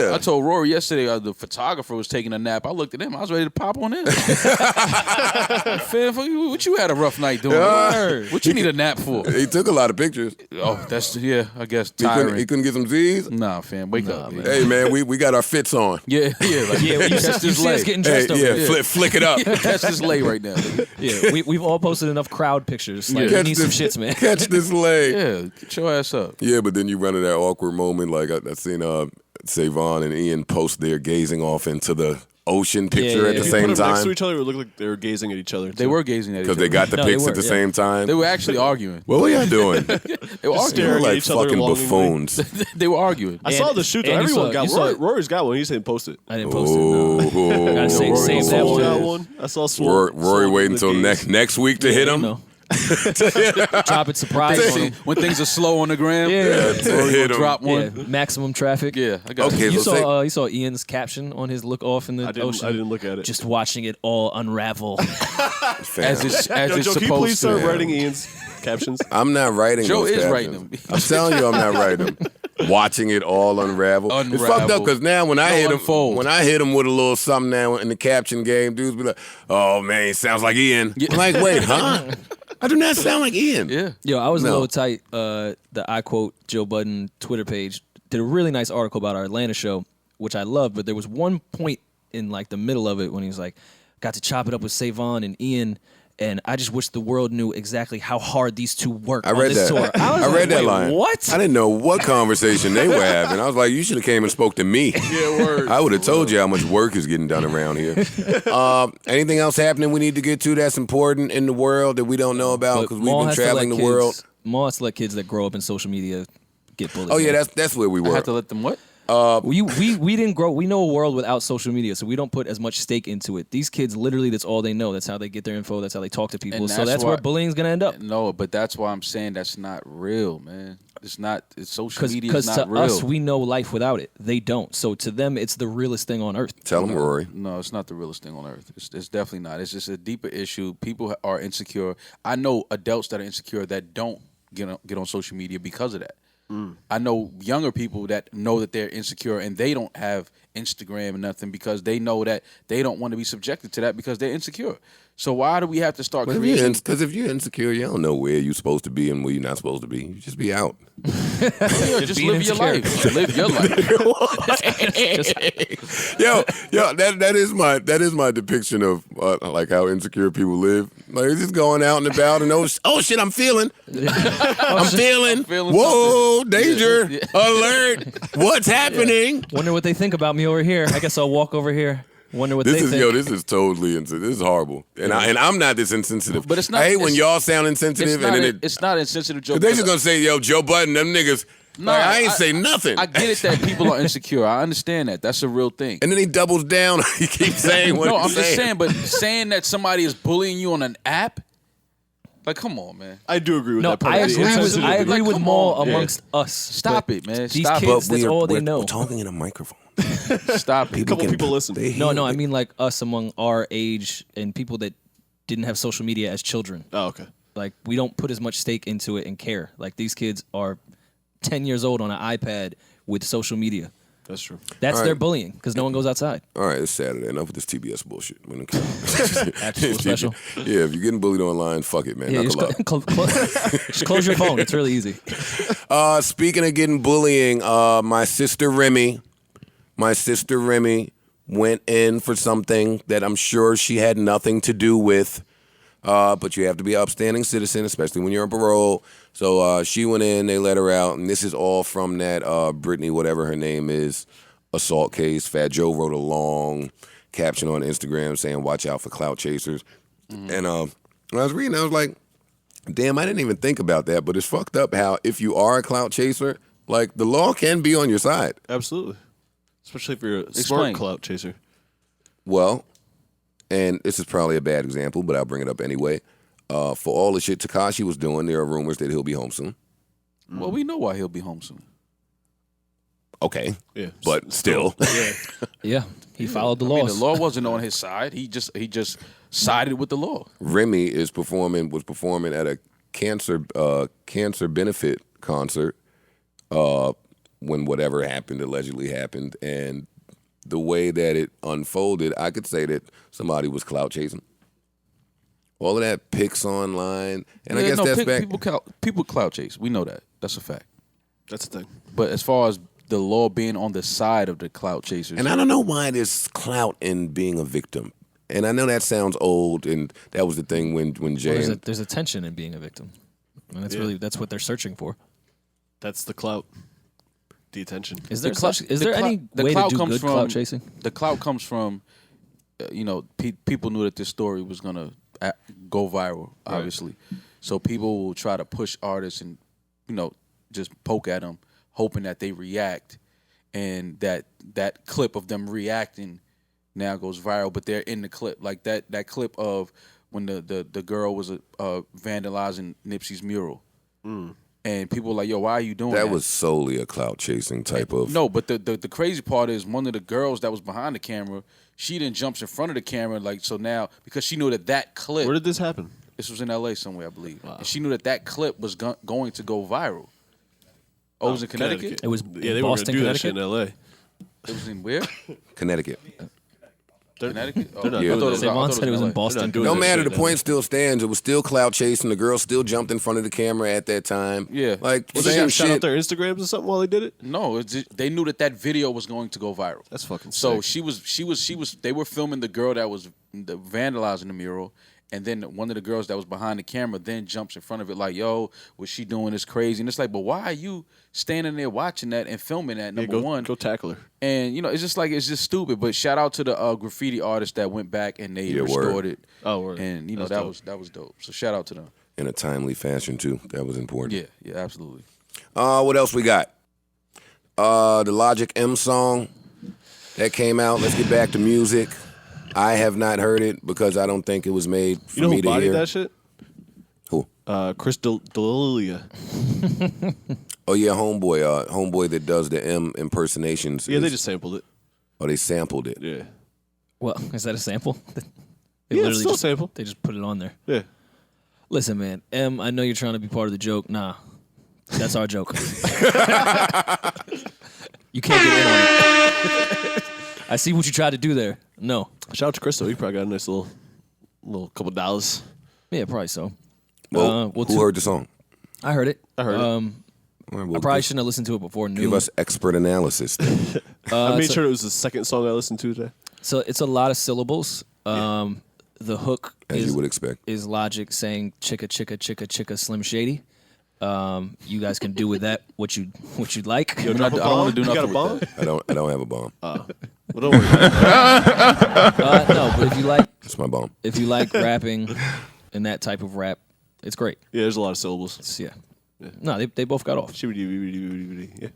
Yeah. I told Rory yesterday the photographer was taking a nap. I looked at him. I was ready to pop on him. Fam, what you had a rough night doing? Word. What you need a nap for? He took a lot of pictures. Oh, that's I guess He tiring. couldn't get some Z's. Nah, fam, wake up. Man. Hey man, we got our fits on. Yeah, like, Yeah, you catch see this us lay. getting Hey, dressed yeah, over here. flick it up. Catch this lay right now. Yeah, we've all posted enough crowd pictures. Like, Yeah. we need some shits, man. Catch this leg. Yeah, get your ass up. Yeah, but then you run into that awkward moment. Like I seen Savon and Ian post their gazing off into the ocean picture Yeah, at yeah. the If you same put them next to time each other, it would look like they were gazing at each other. They were gazing at each because other. they got the No, they pics were, at the yeah. same time. They were actually arguing. What were y'all doing? They were You're arguing. staring at like each other fucking longingly. buffoons. They were arguing. I saw the shoot. Though. and you Everyone saw- got you saw- Rory's got one. He said post it. I didn't post it. No. Oh, Gotta save Rory that Swole got one. one. I saw Swole. Rory wait with the until gaze. next week to hit him. No. Drop it surprise on him. When things are slow on the gram, Yeah. To Rory hit will him. drop Yeah, one. maximum traffic. Yeah, I got Okay, You so say, you saw Ian's caption on his look off in the I ocean. didn't look at it. Just watching it all unravel. fam, as it's Yo, Joe, can you supposed please start to. writing Ian's captions? I'm not writing. Joe those is captions. writing them. I'm telling you, I'm not writing them. Watching it all unravel. It's fucked up Unravel. because now when I No, hit him, unfold. when I hit him with a little something now in the caption game, dudes be like, "Oh man, he sounds like Ian." I'm like, wait, huh? I do not sound like Ian. Yeah. Yo, I was a No. little tight. The I quote Joe Budden Twitter page did a really nice article about our Atlanta show, which I loved. But there was one point in like the middle of it when he was like, got to chop it up with Savon and Ian. And I just wish the world knew exactly how hard these two work I on read this that. tour. I was I like, read that wait, line. What? I didn't know what conversation they were having. I was like, you should have came and spoke to me. Yeah, word. I would have told you how much work is getting done around here. Anything else happening we need to get to that's important in the world that we don't know about because we've Maul been has to let traveling the kids- world? Maul has to let kids that grow up in social media get bullied. Oh yeah, man. that's where we I were. have to let them what? We didn't grow. We know a world without social media, so we don't put as much stake into it. These kids, literally, that's all they know. That's how they get their info. That's how they talk to people. And So that's where bullying's gonna end up. No, but that's why I'm saying that's not real, man. It's not. Social media Because is not to real. us, we know life without it. They don't. So to them, it's the realest thing on earth. Tell them, Rory. No, it's not the realest thing on earth. It's definitely not. It's just a deeper issue. People are insecure. I know adults that are insecure that don't get on social media because of that. I know younger people that know that they're insecure and they don't have Instagram or nothing because they know that they don't want to be subjected to that because they're insecure. So why do we have to start creating? Because if you're insecure, you don't know where you're supposed to be and where you're not supposed to be. You just be out. Just live your life. Live your life. that is my depiction of like how insecure people live. Like it's just going out and about and oh shit, I'm feeling. I'm feeling. Whoa, danger, alert. What's happening? Wonder what they think about me over here. I guess I'll walk over here. Wonder what they think. This is totally insensitive. This is horrible. And I'm not this insensitive. But it's not. I hate when y'all sound insensitive It's not insensitive joke. They're just gonna say, "Yo, Joe Budden, them niggas." No, I ain't say nothing. I get it that people are insecure. I understand that. That's a real thing. And then he doubles down. He keeps saying what he's saying. Just saying, but saying that somebody is bullying you on an app, like, come on, man. I do agree with that part. I agree with Maul amongst us. Stop it, man. These kids, that's all they know. We're talking in a microphone. Stop it. A couple people listen. No, I mean like us among our age and people that didn't have social media as children. Oh, okay. Like we don't put as much stake into it and care. Like these kids are 10 years old on an iPad with social media. That's true. That's their bullying because no one goes outside. All right, it's Saturday. Enough with this TBS bullshit. We don't care. Actual special. Yeah, if you're getting bullied online, fuck it, man. Yeah, Knuckle up. just close your phone. It's really easy. Speaking of getting bullying, my sister Remy went in for something that I'm sure she had nothing to do with. But you have to be an upstanding citizen, especially when you're on parole. So she went in, they let her out, and this is all from that Brittany, whatever her name is, assault case. Fat Joe wrote a long caption on Instagram saying, "Watch out for clout chasers." Mm-hmm. And when I was reading, I was like, damn, I didn't even think about that. But it's fucked up how if you are a clout chaser, like the law can be on your side. Absolutely. Especially if you're a smart clout chaser. Well, and this is probably a bad example, but I'll bring it up anyway. For all the shit Tekashi was doing, there are rumors that he'll be home soon. Well, we know why he'll be home soon. Okay. Yeah. But still. Yeah. He followed the I mean, laws. the law wasn't on his side. He just sided with the law. Remy was performing at a cancer benefit concert when whatever allegedly happened, and the way that it unfolded, I could say that somebody was clout chasing. All of that pics online, and I guess that's back. People clout chase. We know that. That's a fact. That's the thing. But as far as the law being on the side of the clout chasers, and I don't know why there's clout in being a victim. And I know that sounds old, and that was the thing when Jay. Well, there's a tension in being a victim. And that's what they're searching for. That's the clout. The attention. Is there any way to do good clout chasing? The clout comes from, people knew that this story was gonna go viral, obviously. Right. So people will try to push artists and, just poke at them, hoping that they react, and that clip of them reacting now goes viral. But they're in the clip, like that clip of when the girl was vandalizing Nipsey's mural. Mm. And people were like, yo, why are you doing that? That was solely a clout chasing type of. No, but the crazy part is one of the girls that was behind the camera, she then jumps in front of the camera, so now, because she knew that clip. Where did this happen? This was in LA somewhere, I believe. Wow. And she knew that clip was going to go viral. Oh, it was in Connecticut? It was they Boston, were going to do that Connecticut? shit in LA. It was in where? Connecticut. Connecticut? They're not doing that. Savon said it was in Boston. No matter, the point still stands. It was still clout chasing. The girl still jumped in front of the camera at that time. Yeah. Like, well, they got shout out their Instagrams or something while they did it? No, they knew that video was going to go viral. That's fucking sick. So they were filming the girl that was vandalizing the mural, and then one of the girls that was behind the camera then jumps in front of it like, yo, what she doing is crazy. And it's like, but why are you standing there watching that and filming that, number one? Go tackle her. And, it's just stupid. But shout out to the graffiti artist that went back and they restored it. Oh, word. And, that was dope. So shout out to them. In a timely fashion, too. That was important. Yeah, absolutely. What else we got? The Logic M song that came out. Let's get back to music. I have not heard it because I don't think it was made for You know me who to bodied hear. that shit? Who? Chris D'Elia. Oh yeah, homeboy that does the M impersonations. Yeah, they just sampled it. Oh, they sampled it. Yeah. Well, is that a sample? They Yeah, it's still a just, sample. They just put it on there. Yeah. Listen, man, M, I know you're trying to be part of the joke. Nah, that's our joke. You can't get in on it. I see what you tried to do there. No. Shout out to Chris though. He probably got a nice little couple dollars. Yeah, probably so. Well, who heard the song? I heard it. I heard it. All right, well, I probably shouldn't have listened to it before noon. give us expert analysis. Then. I made so- sure it was the second song I listened to today. So it's a lot of syllables. The hook As you would expect. is Logic saying chicka chicka chicka chicka Slim Shady. You guys can do with that what you'd like. Yo, I drop a don't want bomb? to do You got nothing a bomb? with that. I don't have a bomb. Well, don't worry about it. No, but That's my bomb. if you like rapping and that type of rap, it's great. Yeah, there's a lot of syllables. It's, yeah. No, they both got off. Yeah.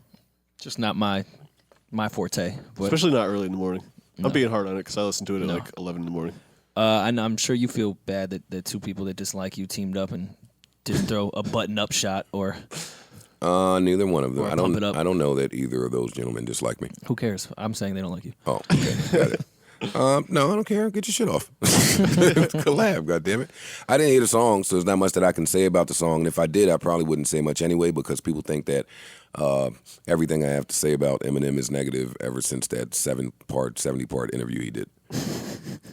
Just not my forte. But Especially not early in the morning. I'm being hard on it because I listened to it at like 11 in the morning. I'm sure you feel bad that the two people that dislike you teamed up and didn't throw a button-up shot, or Neither one of them. Or I pump it up. don't know that either of those gentlemen dislike me. who cares? I'm saying they don't like you. Oh, okay. Got it. No, I don't care. Get your shit off. Collab, goddammit. I didn't hear the song, so there's not much that I can say about the song. And if I did, I probably wouldn't say much anyway because people think that everything I have to say about Eminem is negative ever since that 70-part interview he did.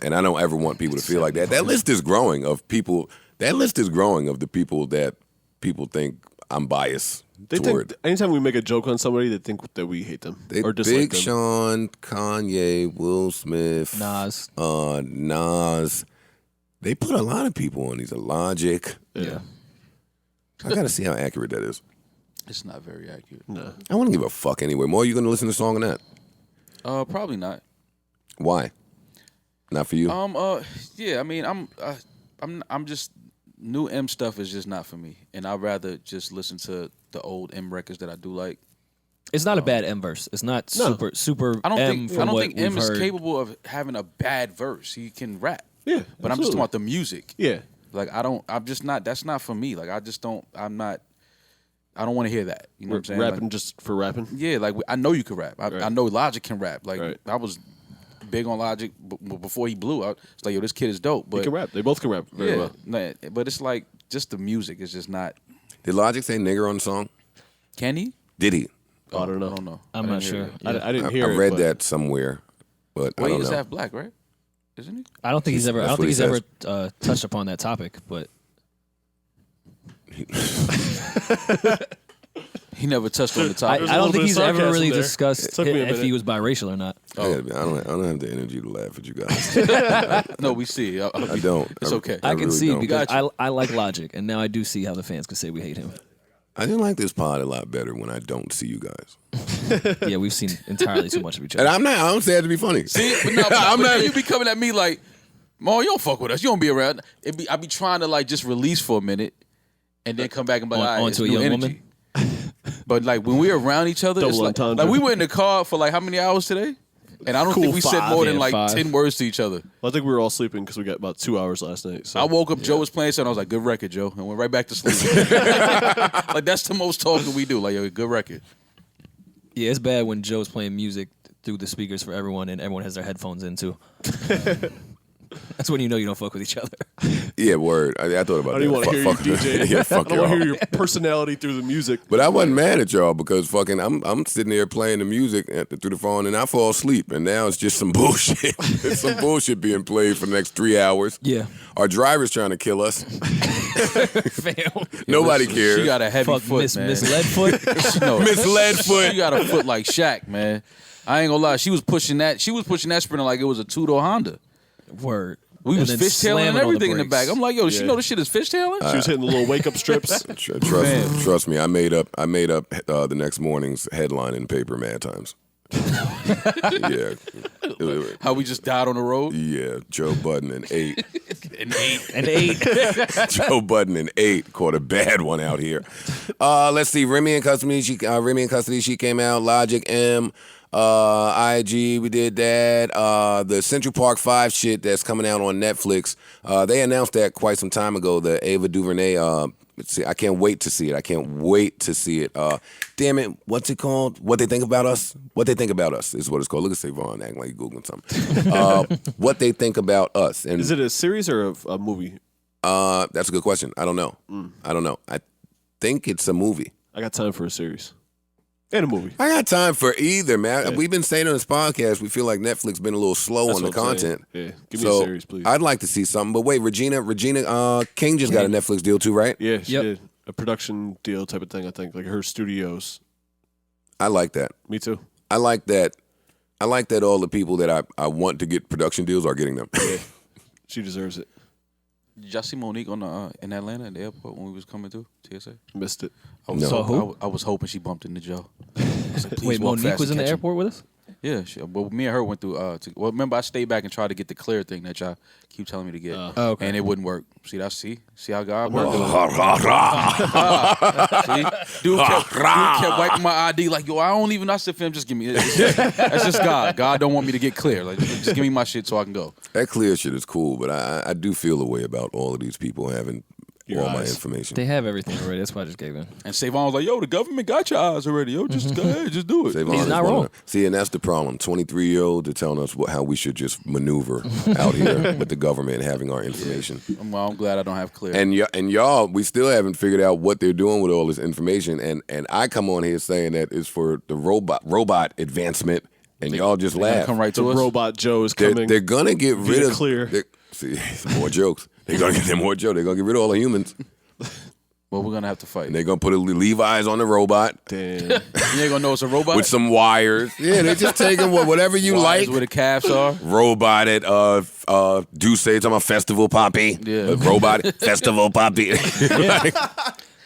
And I don't ever want people to feel like that. That list is growing of people. That list is growing of the people that people think I'm biased They toward. think anytime we make a joke on somebody, they think that we hate them or dislike Big them. Sean, Kanye, Will Smith, Nas. Nas. They put a lot of people on these. Logic. Yeah. I gotta see how accurate that is. It's not very accurate. No. I wouldn't give a fuck anyway. More, you gonna listen to the song or not? Probably not. Why? Not for you. Yeah. I mean, I'm just new M stuff is just not for me, and I'd rather just listen to the old M records that I do like. It's not a bad M verse. It's not No. super I don't M think from I don't what think we've M is heard. capable of having a bad verse. He can rap. Yeah, But I'm just absolutely. talking about the music. Yeah. Like I'm just not. That's not for me. Like I don't want to hear that. You know what I'm saying? Rapping Like, just for rapping. yeah, like I know you can rap. I Right. know Logic can rap. Like Right. I was big on Logic before he blew out. It's like, yo, this kid is dope. But They can rap. They both can rap very yeah, well. nah, but it's like just the music is just not. Did Logic say nigger on the song? Can he? Did he? I don't know. I don't know. I'm I not didn't hear sure. it. I didn't hear I it. read but that somewhere, but I Well, he don't is know. half black, right? Isn't he? I don't think he's ever. I That's don't what think he he's ever touched upon that topic. But He never touched on the I, topic. There's a I don't little think bit he's of ever sarcasm really there. discussed It took me a if minute. he was biracial or not. I don't have the energy to laugh at you guys. No, we see. I don't. It's okay. I can really see don't. because Gotcha. I like Logic, and now I do see how the fans could say we hate him. I didn't like this pod a lot better when I don't see you guys. Yeah, we've seen entirely too much of each And other. I don't say it to be funny. See, but no, I'm but not. you be coming at me like, Mo, you don't fuck with us. You don't be around. I be trying to like just release for a minute, and then come back and be like, all right, it's onto a new young energy. But like when we're around each other, it's Double like, entendre. we were in the car for like how many hours today? And I don't Cool think we said five. more than Yeah, like 5. 10 words to each other. Well, I think we were all sleeping because we got about 2 hours last night. So I woke up, Joe was playing something. I was like, good record, Joe. And went right back to sleep. Like that's the most talking we do. Like, yo, good record. Yeah, it's bad when Joe's playing music through the speakers for everyone, and everyone has their headphones in too. That's when you know you don't fuck with each other. Yeah, word. I thought about I don't that. even want to hear you Fuck- DJ. Yeah, I fuck don't want to y'all. hear your personality through the music. But I wasn't mad at y'all because fucking I'm sitting there playing the music through the phone and I fall asleep and now it's just some bullshit. It's some bullshit being played for the next 3 hours. Yeah. Our driver's trying to kill us. Fam. Nobody cares. She got a heavy Fuck foot, Miss man. Leadfoot. No, Misled foot. She got a foot like Shaq, man. I ain't gonna lie. She was pushing that Sprinter like it was a two-door Honda. Word. We And was then fishtailing slamming and on everything in the brakes. back. I'm like, yo, she Yeah. know this shit is fishtailing? She was hitting the little wake up strips. Trust me. I made up the next morning's headline in paper mad times. Yeah. How we just died on the road. Yeah, Joe Budden in 8. And 8. Joe Budden in 8 caught a bad one out here. Let's see. Remy in Custody. She came out. Logic M. IG, we did that. The Central Park 5 shit that's coming out on Netflix. They announced that quite some time ago. The Ava DuVernay. I can't wait to see it. Damn it, what's it called? What They Think About Us? What They Think About Us is what it's called. Look at Savon acting like he's Googling something. What They Think About Us. And Is it a series or a movie? that's a good question. I don't know. I think it's a movie. I got time for a series. And a movie. I got time for either, man. Yeah. We've been saying on this podcast, we feel like Netflix been a little slow That's on the what I'm saying. content. Yeah, give me a series, please. I'd like to see something. But wait, Regina King just got a Netflix deal too, right? Yeah, she Yep. did. A production deal type of thing, I think. Like her studios. I like that. Me too. I like that all the people that I want to get production deals are getting them. Yeah. She deserves it. Did y'all see Monique on the in Atlanta at the airport when we was coming through TSA? Missed it. I was, No. Saw who? I was hoping she bumped into Joe. I said, "Please Wait, walk Monique fast was in and the catch him." airport with us? Yeah, well, me and her went through. Well, remember I stayed back and tried to get the clear thing that y'all keep telling me to get, Oh, okay. and it wouldn't work. See how God works. Dude kept wiping my ID like, yo, I don't even. I said, fam, just give me. That's just God. God don't want me to get clear. Like, just give me my shit so I can go. That clear shit is cool, but I do feel a way about all of these people having Your all my eyes. information. They have everything already. That's why I just gave in. And Savon was like, yo, the government got your eyes already. Yo, just go ahead, just do it. Savon He's is not one of wrong. them. See, and that's the problem. 23-year-olds are telling us how we should just maneuver out here with the government having our information. Well, I'm glad I don't have clear. And y'all, we still haven't figured out what they're doing with all this information. And I come on here saying that it's for the robot advancement, and y'all just They gonna laugh. come right The to us. robot Joe is They're, coming. they're gonna get rid via of clear. See, more jokes. They're gonna get them more jokes. They're gonna get rid of all the humans, Well, we're gonna have to fight. and they're gonna put a Levi's on the robot Damn. You ain't gonna know it's a robot. with some wires. Yeah, they're just taking whatever you Wires like. where the calves are. Robot at Duce talking about Festival Poppy. Yeah. Robot Festival Poppy.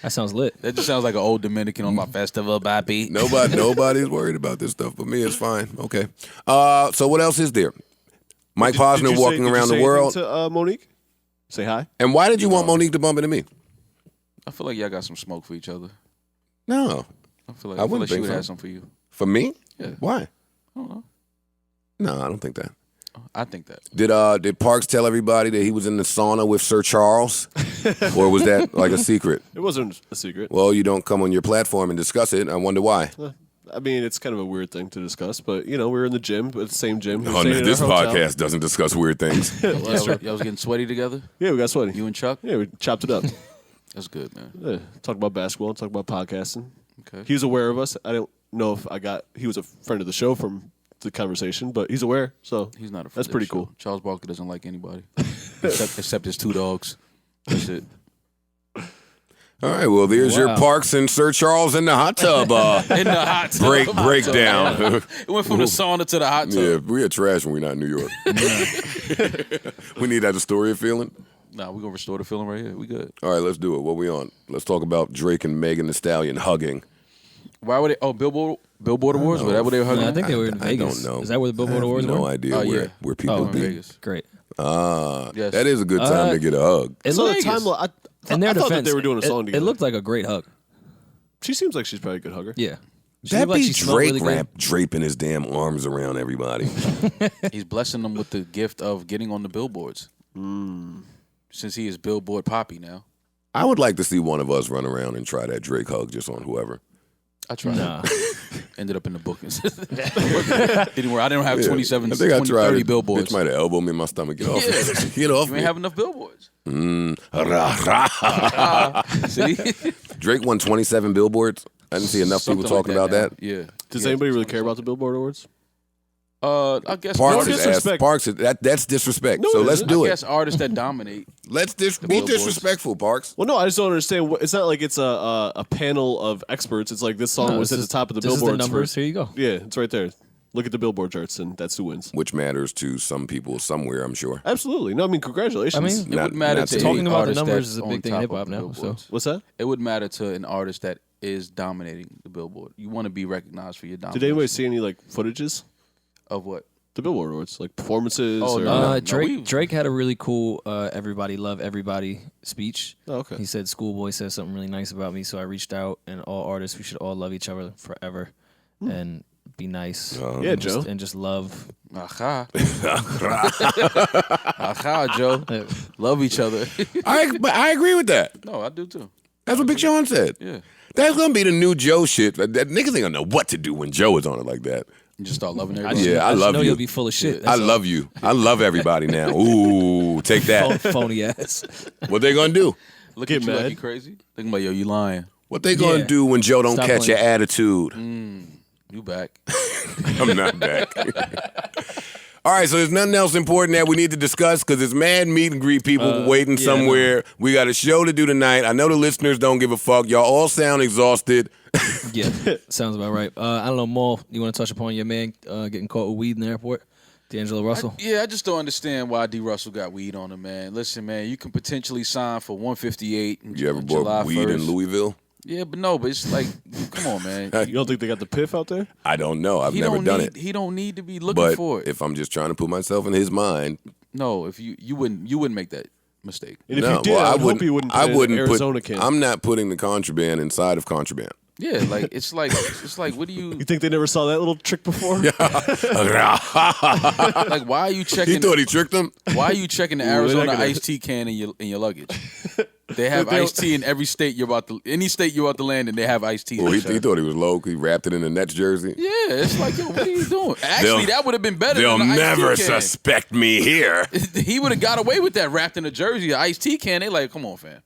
That sounds lit. That just sounds like an old Dominican on my festival, Bobby. Nobody's worried about this stuff but me. It's fine. Okay. So what else is there? Mike Did Posner you walking say around the anything world. to Monique? Say hi. And why did you want Monique to bump into me? I feel like y'all got some smoke for each other. No. I feel I like wouldn't she think would so. have some for you. For me? Yeah. Why? I don't know. No, I don't think that. I think that. Did Parks tell everybody that he was in the sauna with Sir Charles? Or was that like a secret? It wasn't a secret. Well, you don't come on your platform and discuss it. I wonder why. I mean, it's kind of a weird thing to discuss, but we were in the gym, at the same gym. We were Oh, staying in this our hotel. podcast doesn't discuss weird things. Y'all was getting sweaty together? Yeah, we got sweaty. You and Chuck? Yeah, we chopped it up. That's good, man. Yeah, talked about basketball, talked about podcasting. Okay. He was aware of us. I don't know if he was a friend of the show from the conversation, but he's aware, so He's not a friend that's of pretty the show. cool. Charles Barkley doesn't like anybody except his 2 dogs. That's it. All right, well, there's your Wow. Parks and Sir Charles in the hot tub In the hot tub. breakdown. It went from the sauna to the hot tub. Yeah, we are trash when we're not in New York. We need that Astoria feeling. Nah, we're gonna restore the feeling right here. We good. All right, let's do it. What we on? Let's talk about Drake and Megan Thee Stallion hugging. Why would they? Oh, Billboard Awards. Was that what they were hugging? No, I think they were in I Vegas. don't know. Is that where the Billboard Awards No were? idea Oh, yeah. where people Oh, in be. Vegas. Great. Yes. That is a good time to get a hug. It So looked, the time, in their I thought defense, that they were doing a song it together. looked like a great hug. She seems like she's probably a good hugger. Yeah. She That looked like be she smelled Drake really good. draping his damn arms around everybody. He's blessing them with the gift of getting on the billboards. Since he is Billboard Poppy now. I would like to see one of us run around and try that Drake hug just on whoever. I tried. Nah. Ended up in the bookings. Didn't work. I didn't have 27, I think 20, I tried 30 it. billboards. Bitch might have elbowed me in my stomach. Get off, Yeah. get off You me. ain't have enough billboards. Rah, rah. See? Drake won 27 billboards. I didn't see enough people Something like talking about now. that. Yeah. Does Yeah. anybody really care about the Billboard Awards? I guess Parks No is disrespect. Parks is, that's disrespect. No, so it let's isn't. do I it. guess artists that dominate. Let's be billboards. disrespectful, Parks. Well, no, I just don't understand. It's not like it's a panel of experts. It's like this song No, was this at is- the top of the this is Billboards. the numbers. Here you go. Yeah, it's right there. Look at the Billboard charts, and that's who wins. Which matters to some people somewhere, I'm sure. Absolutely. No, I mean, congratulations. I mean, It Not- wouldn't matter not to to any talking about the artist numbers that's is a on big thing in top hip-hop of the now, so. billboards. what's that? It would matter to an artist that is dominating the Billboard. You want to be recognized for your domination. Did anybody see any like footages of what? The Billboard Awards, like performances? Oh, or, no. Drake had a really cool "Everybody Love Everybody" speech. Oh, okay. He said, "Schoolboy said something really nice about me, so I reached out, and all artists, we should all love each other forever, and be nice. Yeah, and Joe. and just love." Ah-Haa. Ah-Haa, Joe. Love each other. I agree with that. No, I do too. That's what Big Sean said. Yeah. That's gonna be the new Joe shit. That niggas ain't gonna know what to do when Joe is on it like that. You just start loving I everybody. just, Yeah, I I just love know you. you'll be full of shit. I love you. I love everybody now. Ooh, take that. Phony ass. What they gonna do? Look Get at you mad. like you crazy. Thinking about, yo, you lying. What they gonna Yeah. do when Joe don't Stop catch your playing. attitude? You back. I'm not back. All right, so there's nothing else important that we need to discuss because it's mad meet and greet people waiting yeah, somewhere. We got a show to do tonight. I know the listeners don't give a fuck. Y'all all sound exhausted. Yeah, sounds about right. I don't know, Maul, you want to touch upon your man getting caught with weed in the airport? D'Angelo Russell? I just don't understand why D. Russell got weed on him, man. Listen, man, you can potentially sign for $158. You ever July bought weed 1st. in Louisville? Yeah, but it's like, come on, man. You don't think they got the piff out there? I don't know. I've He never don't done need, it. He don't need to be looking But for it. if I'm just trying to put myself in his mind, No, if you wouldn't make that mistake. And if no, you did, well, I would hope you wouldn't. I put it in wouldn't Arizona put. can. I'm not putting the contraband inside of contraband. Yeah, like it's like what do you You think they never saw that little trick before? he like? Why are you checking? thought he tricked him. Why are you checking the Ooh, Arizona they're not gonna- iced tea can in your luggage? They have But they iced tea in every state any state you're about to land in. They have iced tea. Well, there, he sir. thought he was low. He wrapped it in the Nets jersey. Yeah, it's like, yo, what are you doing? Actually, that would have been better. They'll than the iced never tea can. suspect me here, He would have got away with that wrapped in a jersey, an iced tea can. They like, come on, fam.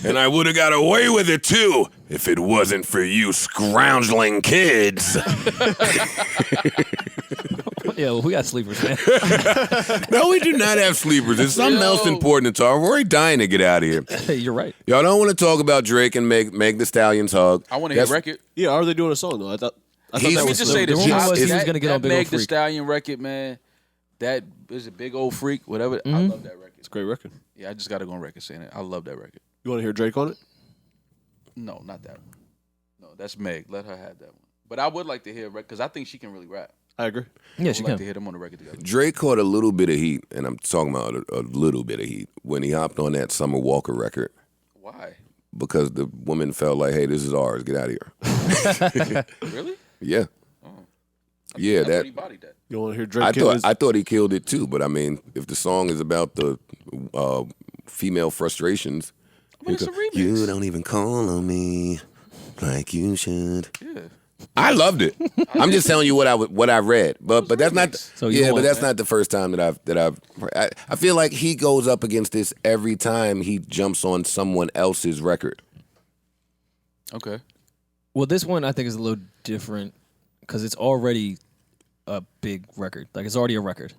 and I would have got away with it too if it wasn't for you scrounging kids. Yeah, well, we got sleepers, man. No, we do not have sleepers. There's something else important to talk. We're already dying to get out of here. You're right. Y'all don't want to talk about Drake and Meg the Stallion's hug. I want to hear That's- record. Yeah, are they doing a song though? I thought He's- that Let me was just the- say the this. rumor was he was That- gonna get that on Big Ol' Meg the Freak. Stallion record, man. That is a big old freak. Whatever. I love that record. It's a great record. Yeah, I just got to go on record saying it. I love that record. You want to hear Drake on it? No, not that one. No, that's Meg. Let her have that one. But I would like to hear because I think she can really rap. I agree. Yeah, I she would like can. to hear them on the record together. Drake caught a little bit of heat, and I'm talking about a little bit of heat, when he hopped on that Summer Walker record Why? because the woman felt like, hey, this is ours. Get out of here. Really? Yeah. Yeah, I that. thought he bodied that. You want to hear Drake? get his- I thought he killed it too, but I mean, if the song is about the female frustrations, But it's a remix. you don't even call on me like you should. Yeah. I loved it. I'm just telling you what I read, but that's not. So you Yeah, but want that's that. not the first time that I've. I feel like he goes up against this every time he jumps on someone else's record. Okay. Well, this one I think is a little different because it's already a big record. Like it's already a record.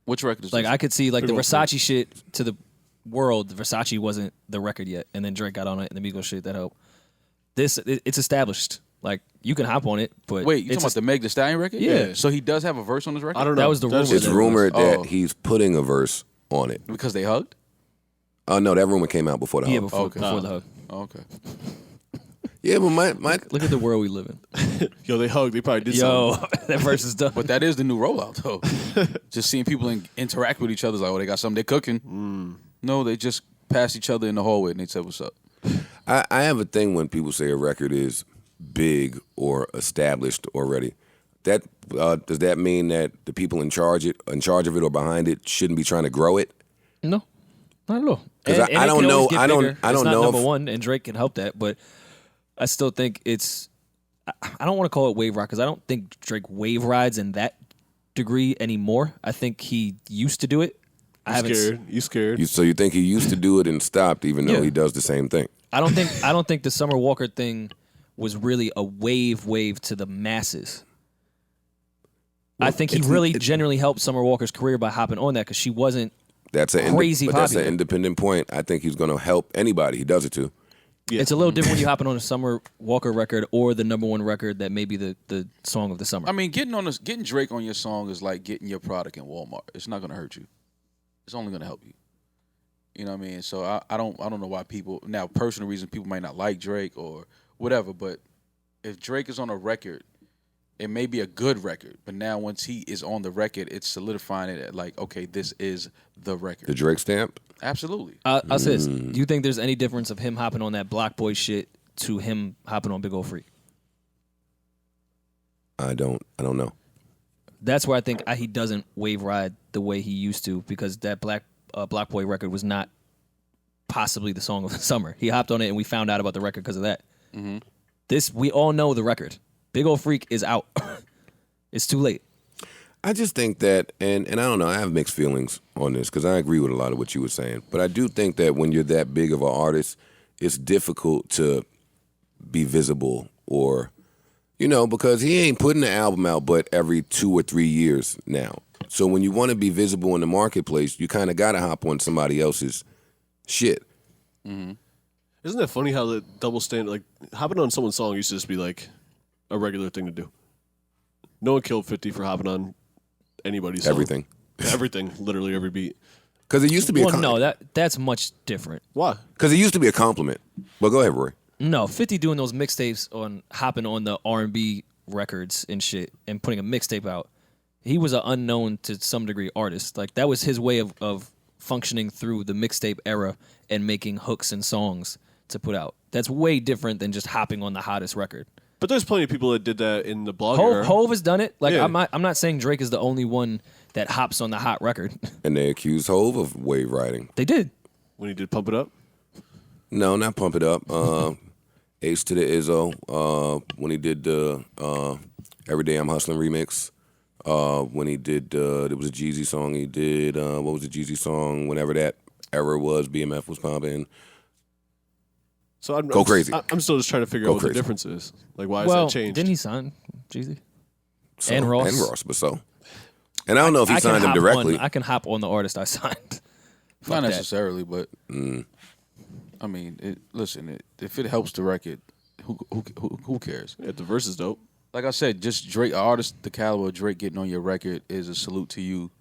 Which record is Like this? I could see like the Big Ol' Freak. Versace shit to the world. The Versace wasn't the record yet, and then Drake got on it, and the Migos shit that helped. It's established. Like you can hop on it, but Wait, you it's talking about the Meg Thee Stallion record? Yeah. So he does have a verse on his record? I don't know. That was the That's- rumor. It's that rumored that Oh. he's putting a verse on it. Because they hugged? Oh no, that rumor came out before the Yeah, hug. before, Okay. before the hug. Oh, okay. Yeah, but my Look at the world we live in. Yo, they hugged. They probably did something. Yo, that verse is done. But that is the new rollout, though. Just seeing people interact with each other. Like, oh, they got something they're cooking. No, they just pass each other in the hallway and they said, what's up? I have a thing when people say a record is big or established already. That does that mean that the people in charge of it or behind it shouldn't be trying to grow it? No, not at all. 'Cause And I it don't can always know- get I don't- bigger. I don't it's not know number if- one, and Drake can help that. But I still think it's. I don't want to call it wave rock because I don't think Drake wave rides in that degree anymore. I think he used to do it. I haven't. Scared. You scared? So you think he used to do it and stopped, even though Yeah. he does the same thing? I don't think the Summer Walker thing was really a wave to the masses. I think he really genuinely helped Summer Walker's career by hopping on that because she wasn't. That's Crazy but that's an popular. independent point. I think he's going to help anybody he does it to. Yeah. It's a little different when you hopping on a Summer Walker record or the number one record that may be the song of the summer. I mean, getting Drake on your song is like getting your product in Walmart. It's not going to hurt you. It's only going to help you. You know what I mean? So I don't know why people now personal reasons people might not like Drake or whatever. But if Drake is on a record, it may be a good record, but now once he is on the record, it's solidifying it like, okay, this is the record. The Drake stamp? Absolutely. I'll say this. Do you think there's any difference of him hopping on that Block Boy shit to him hopping on Big Ol' Freak? I don't know. That's where I think he doesn't wave ride the way he used to, because that Block Boy record was not possibly the song of the summer. He hopped on it and we found out about the record because of that. Mm-hmm. This, we all know the record. Big Ol' Freak is out. It's too late. I just think that, and I don't know, I have mixed feelings on this because I agree with a lot of what you were saying. But I do think that when you're that big of an artist, it's difficult to be visible or, because he ain't putting the album out but every 2 or 3 years now. So when you want to be visible in the marketplace, you kind of got to hop on somebody else's shit. Mm-hmm. Isn't that funny how the double standard, like hopping on someone's song used to just be like a regular thing to do. No one killed 50 for hopping on anybody's song. Everything, literally every beat. Because it used to be that's much different. Why? Because it used to be a compliment. Well, go ahead, Roy. No, 50 doing those mixtapes on hopping on the R&B records and shit and putting a mixtape out. He was an unknown to some degree artist. Like that was his way of functioning through the mixtape era and making hooks and songs to put out. That's way different than just hopping on the hottest record. But there's plenty of people that did that in the blog era. Hove has done it. Like Yeah. I'm not saying Drake is the only one that hops on the hot record. And they accused Hove of wave riding. They did. When he did Pump It Up? No, not Pump It Up. Ace to the Izzo. When he did the Every Day I'm Hustling remix. When he did, there was a Jeezy song he did. What was the Jeezy song? Whenever that era was, BMF was pumping. So I'm crazy. I'm still just trying to figure out what the difference is. Like, why is that changed? Didn't he sign Jeezy? So, and Ross. And Ross, but so. And I don't know if he signed him directly. I can hop on the artist I signed. Not necessarily, but I mean, if it helps the record, who cares? Yeah, the verse is dope. Like I said, just Drake, an artist the caliber of Drake getting on your record is a salute to you.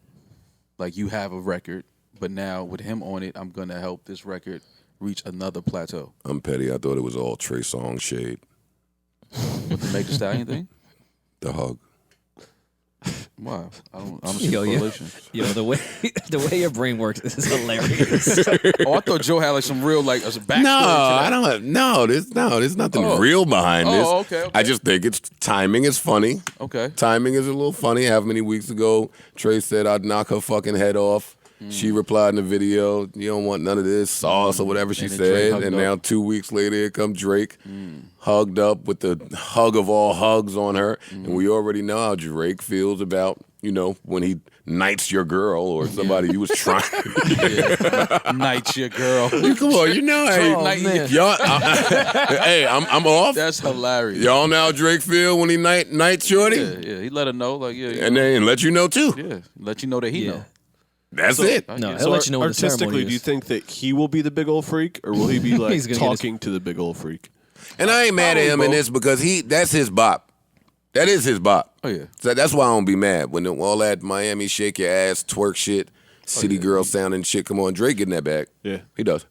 Like you have a record, but now with him on it, I'm gonna help this record reach another plateau. I'm petty. I thought it was all Trey Songz shade. With the Meg Thee Stallion thing? The hug. Wow, I don't see the correlation. Yo, the way your brain works is hilarious. I thought Joe had like some real a backstory. No, I don't. No, there's nothing real behind this. Okay. I just think it's timing is funny. Okay. Timing is a little funny. How many weeks ago Trey said I'd knock her fucking head off. She replied in the video, "You don't want none of this sauce or whatever she said." And now 2 weeks later, here come Drake, hugged up with the hug of all hugs on her. And we already know how Drake feels about, when he knights your girl or somebody you was trying. Knights your girl. Come on, y'all. Hey, I'm off. That's hilarious. Y'all know how Drake feel when he knights Shorty? Yeah. He let her know, and then let you know too. Yeah, let you know that he know. That's it. No, he'll let you know what the ceremony artistically, is. do you think that he will be the big old freak, or will he be like talking to the big old freak? And I ain't mad at him in this because that's his bop. That is his bop. Oh yeah. So that's why I don't be mad when all that Miami shake your ass twerk shit, city girl sounding shit. Come on, Drake getting that back. Yeah, he does.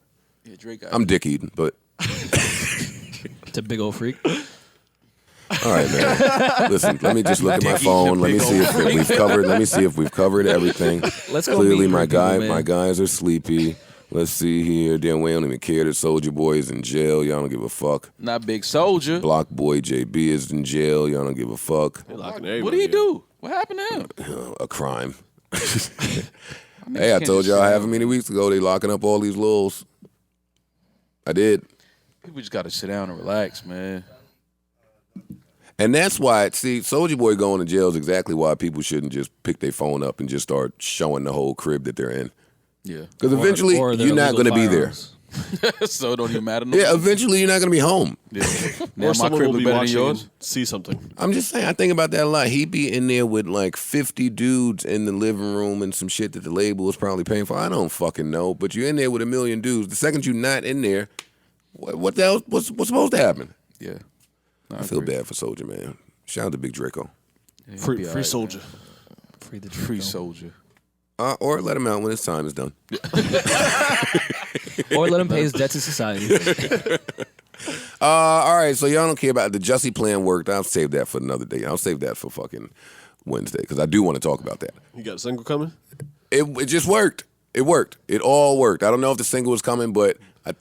Yeah, Drake. I'm dick eating, but it's a big old freak. All right, man. Listen, let me just look at my phone. Let me see if we've covered. Let me see if we've covered everything. Let's go. Clearly, meet my people, guys are sleepy. Let's see here. Damn, we don't even care that Soulja Boy is in jail. Y'all don't give a fuck. Not Big Soldier. Block Boy JB is in jail. Y'all don't give a fuck. What did he do? What happened to him? A crime. Hey, I told y'all however many weeks ago they locking up all these lulz. I did. People just got to sit down and relax, man. And that's why, Soulja Boy going to jail is exactly why people shouldn't just pick their phone up and just start showing the whole crib that they're in. Yeah. Because eventually you're not going to be there. So it don't even matter. No yeah, eventually you're not going to be home. Yeah. Now or someone will be watching yours. See something. I'm just saying, I think about that a lot. He'd be in there with like 50 dudes in the living room and some shit that the label is probably paying for. I don't fucking know. But you're in there with a million dudes. The second you're not in there, what the hell? What's supposed to happen? Yeah. I feel bad for Soulja, man. Shout out to Big Draco. Yeah, free Soulja. Free the Free Soulja. Or let him out when his time is done. Or let him pay his debt to society. All right, so y'all don't care about the Jussie plan worked. I'll save that for another day. I'll save that for fucking Wednesday because I do want to talk about that. You got a single coming? It just worked. It worked. It all worked. I don't know if the single was coming, but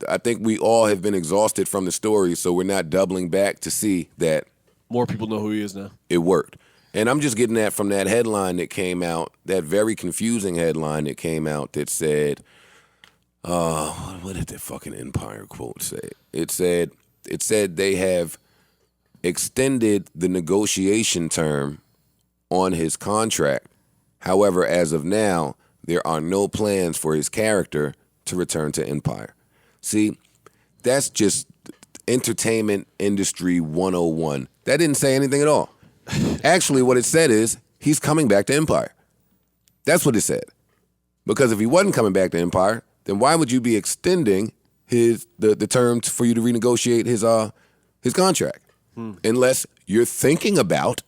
I think we all have been exhausted from the story, so we're not doubling back to see that More people know who he is now. it worked. And I'm just getting that from that headline that came out, that very confusing headline that came out that said, what did the fucking Empire quote say? It said they have extended the negotiation term on his contract. However, as of now, there are no plans for his character to return to Empire. See, that's just entertainment industry 101. That didn't say anything at all. Actually, what it said is he's coming back to Empire. That's what it said. Because if he wasn't coming back to Empire, then why would you be extending the term for you to renegotiate his contract? Unless you're thinking about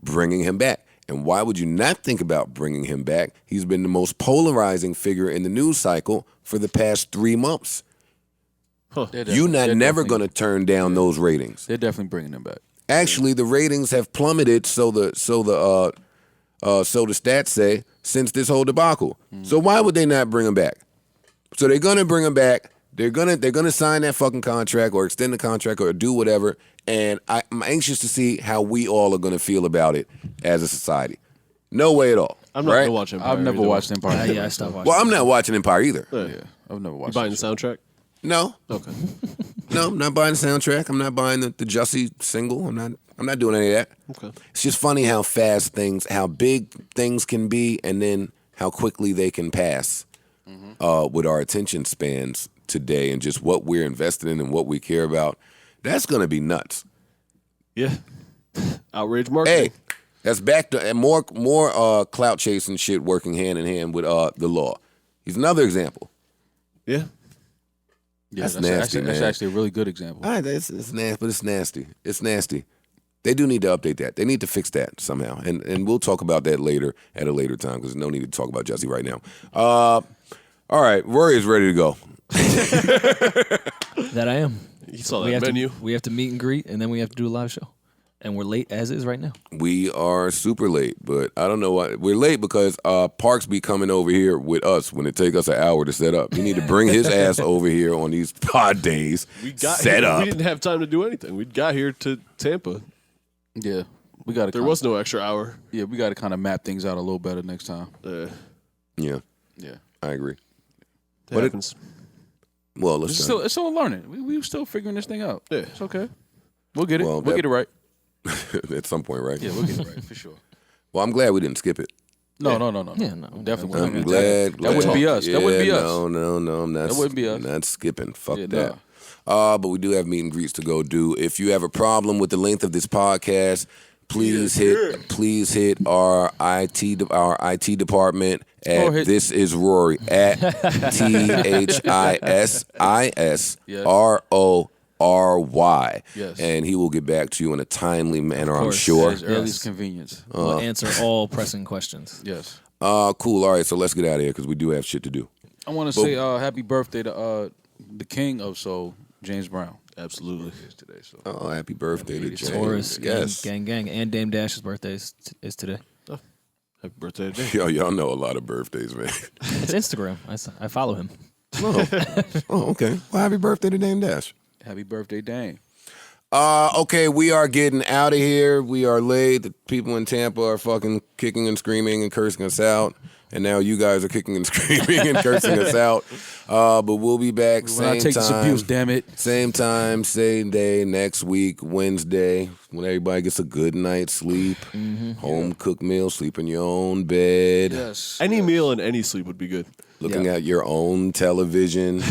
bringing him back. And why would you not think about bringing him back? He's been the most polarizing figure in the news cycle for the past 3 months. You're never going to turn down those ratings. They're definitely bringing him back. Actually, the ratings have plummeted. So the stats say since this whole debacle. So why would they not bring him back? So they're gonna bring him back. They're gonna sign that fucking contract or extend the contract or do whatever. And I'm anxious to see how we all are gonna feel about it as a society. No way at all. I'm not gonna watch Empire. I've never watched Empire. Yeah, I stopped watching. Well, I'm not watching Empire either. Yeah, I've never You watched. buying the that shit. soundtrack? No, Okay. no, I'm not buying the soundtrack. I'm not buying the Jussie single. I'm not doing any of that. Okay. It's just funny how how big things can be, and then how quickly they can pass with our attention spans today, and just what we're invested in and what we care about. That's gonna be nuts. Yeah. Outrage marketing. Hey, that's back to and more clout chasing shit working hand in hand with the law. He's another example. Yeah. Yeah, That's that's nasty, actually, that's man. actually a really good example. All right, it's nasty, but it's nasty. It's nasty. They do need to update that. They need to fix that somehow, and we'll talk about that later at a later time because there's no need to talk about Jussie right now. All right, Rory is ready to go. That I am. You saw We that have menu. we have to meet and greet, and then we have to do a live show. And we're late as is right now. We are super late, but I don't know why we're late because Parks be coming over here with us when it take us an hour to set up. He need to bring his ass over here on these pod days. We got set here. up. We didn't have time to do anything. We got here to Tampa. Yeah, we got to. There was no extra hour. Yeah, we got to kind of map things out a little better next time. Yeah, Yeah, I agree. It But it- happens. Well, let's try. it's still learning. We were still figuring this thing out. Yeah. It's okay. We'll get it. Well, We'll that- get it right. at some point, right? Yeah, we'll get it right for sure. Well, I'm glad we didn't skip it. No. Yeah, no. Definitely. I'm glad. That wouldn't be us. That wouldn't be Yeah, us. No, I'm not. That wouldn't be us. Not skipping. Fuck Yeah, that. But we do have meet and greets to go do. If you have a problem with the length of this podcast, please hit our IT department at hit- This Is Rory at THISISRORY. Yes. And he will get back to you in a timely manner, I'm course. sure. At his earliest Yes. convenience. We'll answer all pressing questions. Yes. Cool. All right, so let's get out of here because we do have shit to do. I want to say happy birthday to the king of soul, James Brown. Absolutely. Today, so Oh, happy birthday to James. Taurus, Yes. gang, and Dame Dash's birthday is today. Happy birthday today. Yo, y'all know a lot of birthdays, man. It's Instagram. I follow him. Oh, okay. Well, happy birthday to Dame Dash. happy birthday, Dame. Okay, we are getting out of here. We are late. The people in Tampa are fucking kicking and screaming and cursing us out. And now you guys are kicking and screaming and cursing us out. But we'll be back When I same take this abuse, time. damn it. Same time, same day, next week, Wednesday, when everybody gets a good night's sleep. Home cooked meal, sleep in your own bed. Yes. Any meal and any sleep would be good. Looking at your own television,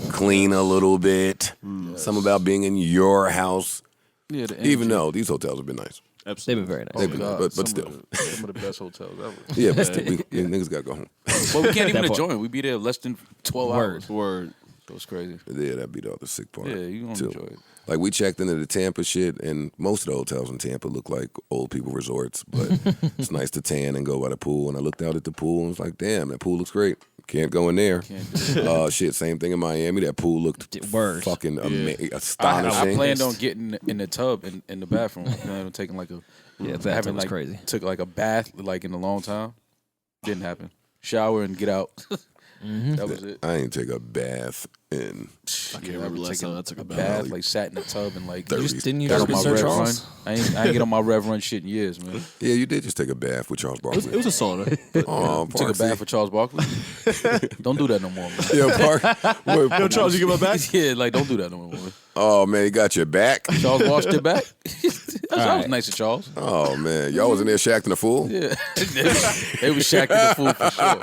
clean a little bit. Something about being in your house. Yeah, the Even energy. though these hotels have been nice. They've Absolutely. been very nice. They've been God, nice, but some still. of some of the best hotels ever. Yeah, but still, niggas got to go home. Well, we can't even That part. enjoy it. We be there less than 12 hours. Word. So it's crazy. Yeah, that'd be the other sick part. Yeah, you gonna too. enjoy it. Like, we checked into the Tampa shit, and most of the hotels in Tampa look like old people resorts, but it's nice to tan and go by the pool. And I looked out at the pool and was like, damn, that pool looks great. Can't go in there. Can't do it. Shit, same thing in Miami. That pool looked Word. fucking I astonishing. planned on getting in the tub in the bathroom. I planned on taking like a Bathtub was crazy. Took like a bath like in a long time. Didn't happen. Shower and get out. That was it. I ain't take a bath in. I can't remember last time I took a bath. Bath, like sat in the tub and like Didn't you got just on my Sir Rev Charles? Run. I ain't get on my Rev Run shit in years, man. Yeah, you did just take a bath with Charles Barkley. It was a sauna. Oh, Took a Parksy. bath with Charles Barkley. Don't do that no more, man. Yeah, Park. Yo, Charles, you get my back? Yeah, like don't do that no more. Man. Oh man, he got your back. Charles washed it back. That was nice of Charles. Oh man, y'all was in there shacking the fool. Yeah, they was shacking the fool for sure.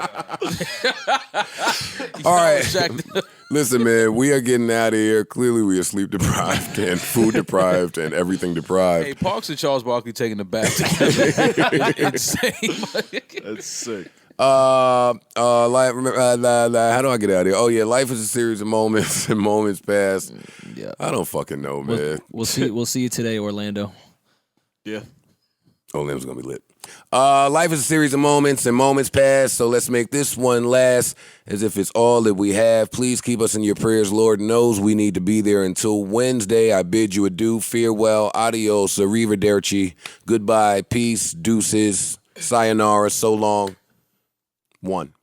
All right. Listen, man, we are getting out of here. Clearly, we are sleep deprived and food deprived and everything deprived. Hey, Parks and Charles Barkley taking the back together. It's insane. That's sick. How do I get out of here? Oh yeah, life is a series of moments and moments pass. Yeah. I don't fucking know, man. We'll see you today, Orlando. Yeah. Oh, Liam's gonna be lit. Life is a series of moments and moments pass, so let's make this one last as if it's all that we have. Please keep us in your prayers. Lord knows we need to be there. Until Wednesday, I bid you adieu, farewell, adios, arrivederci, goodbye, peace, deuces, sayonara, so long. One.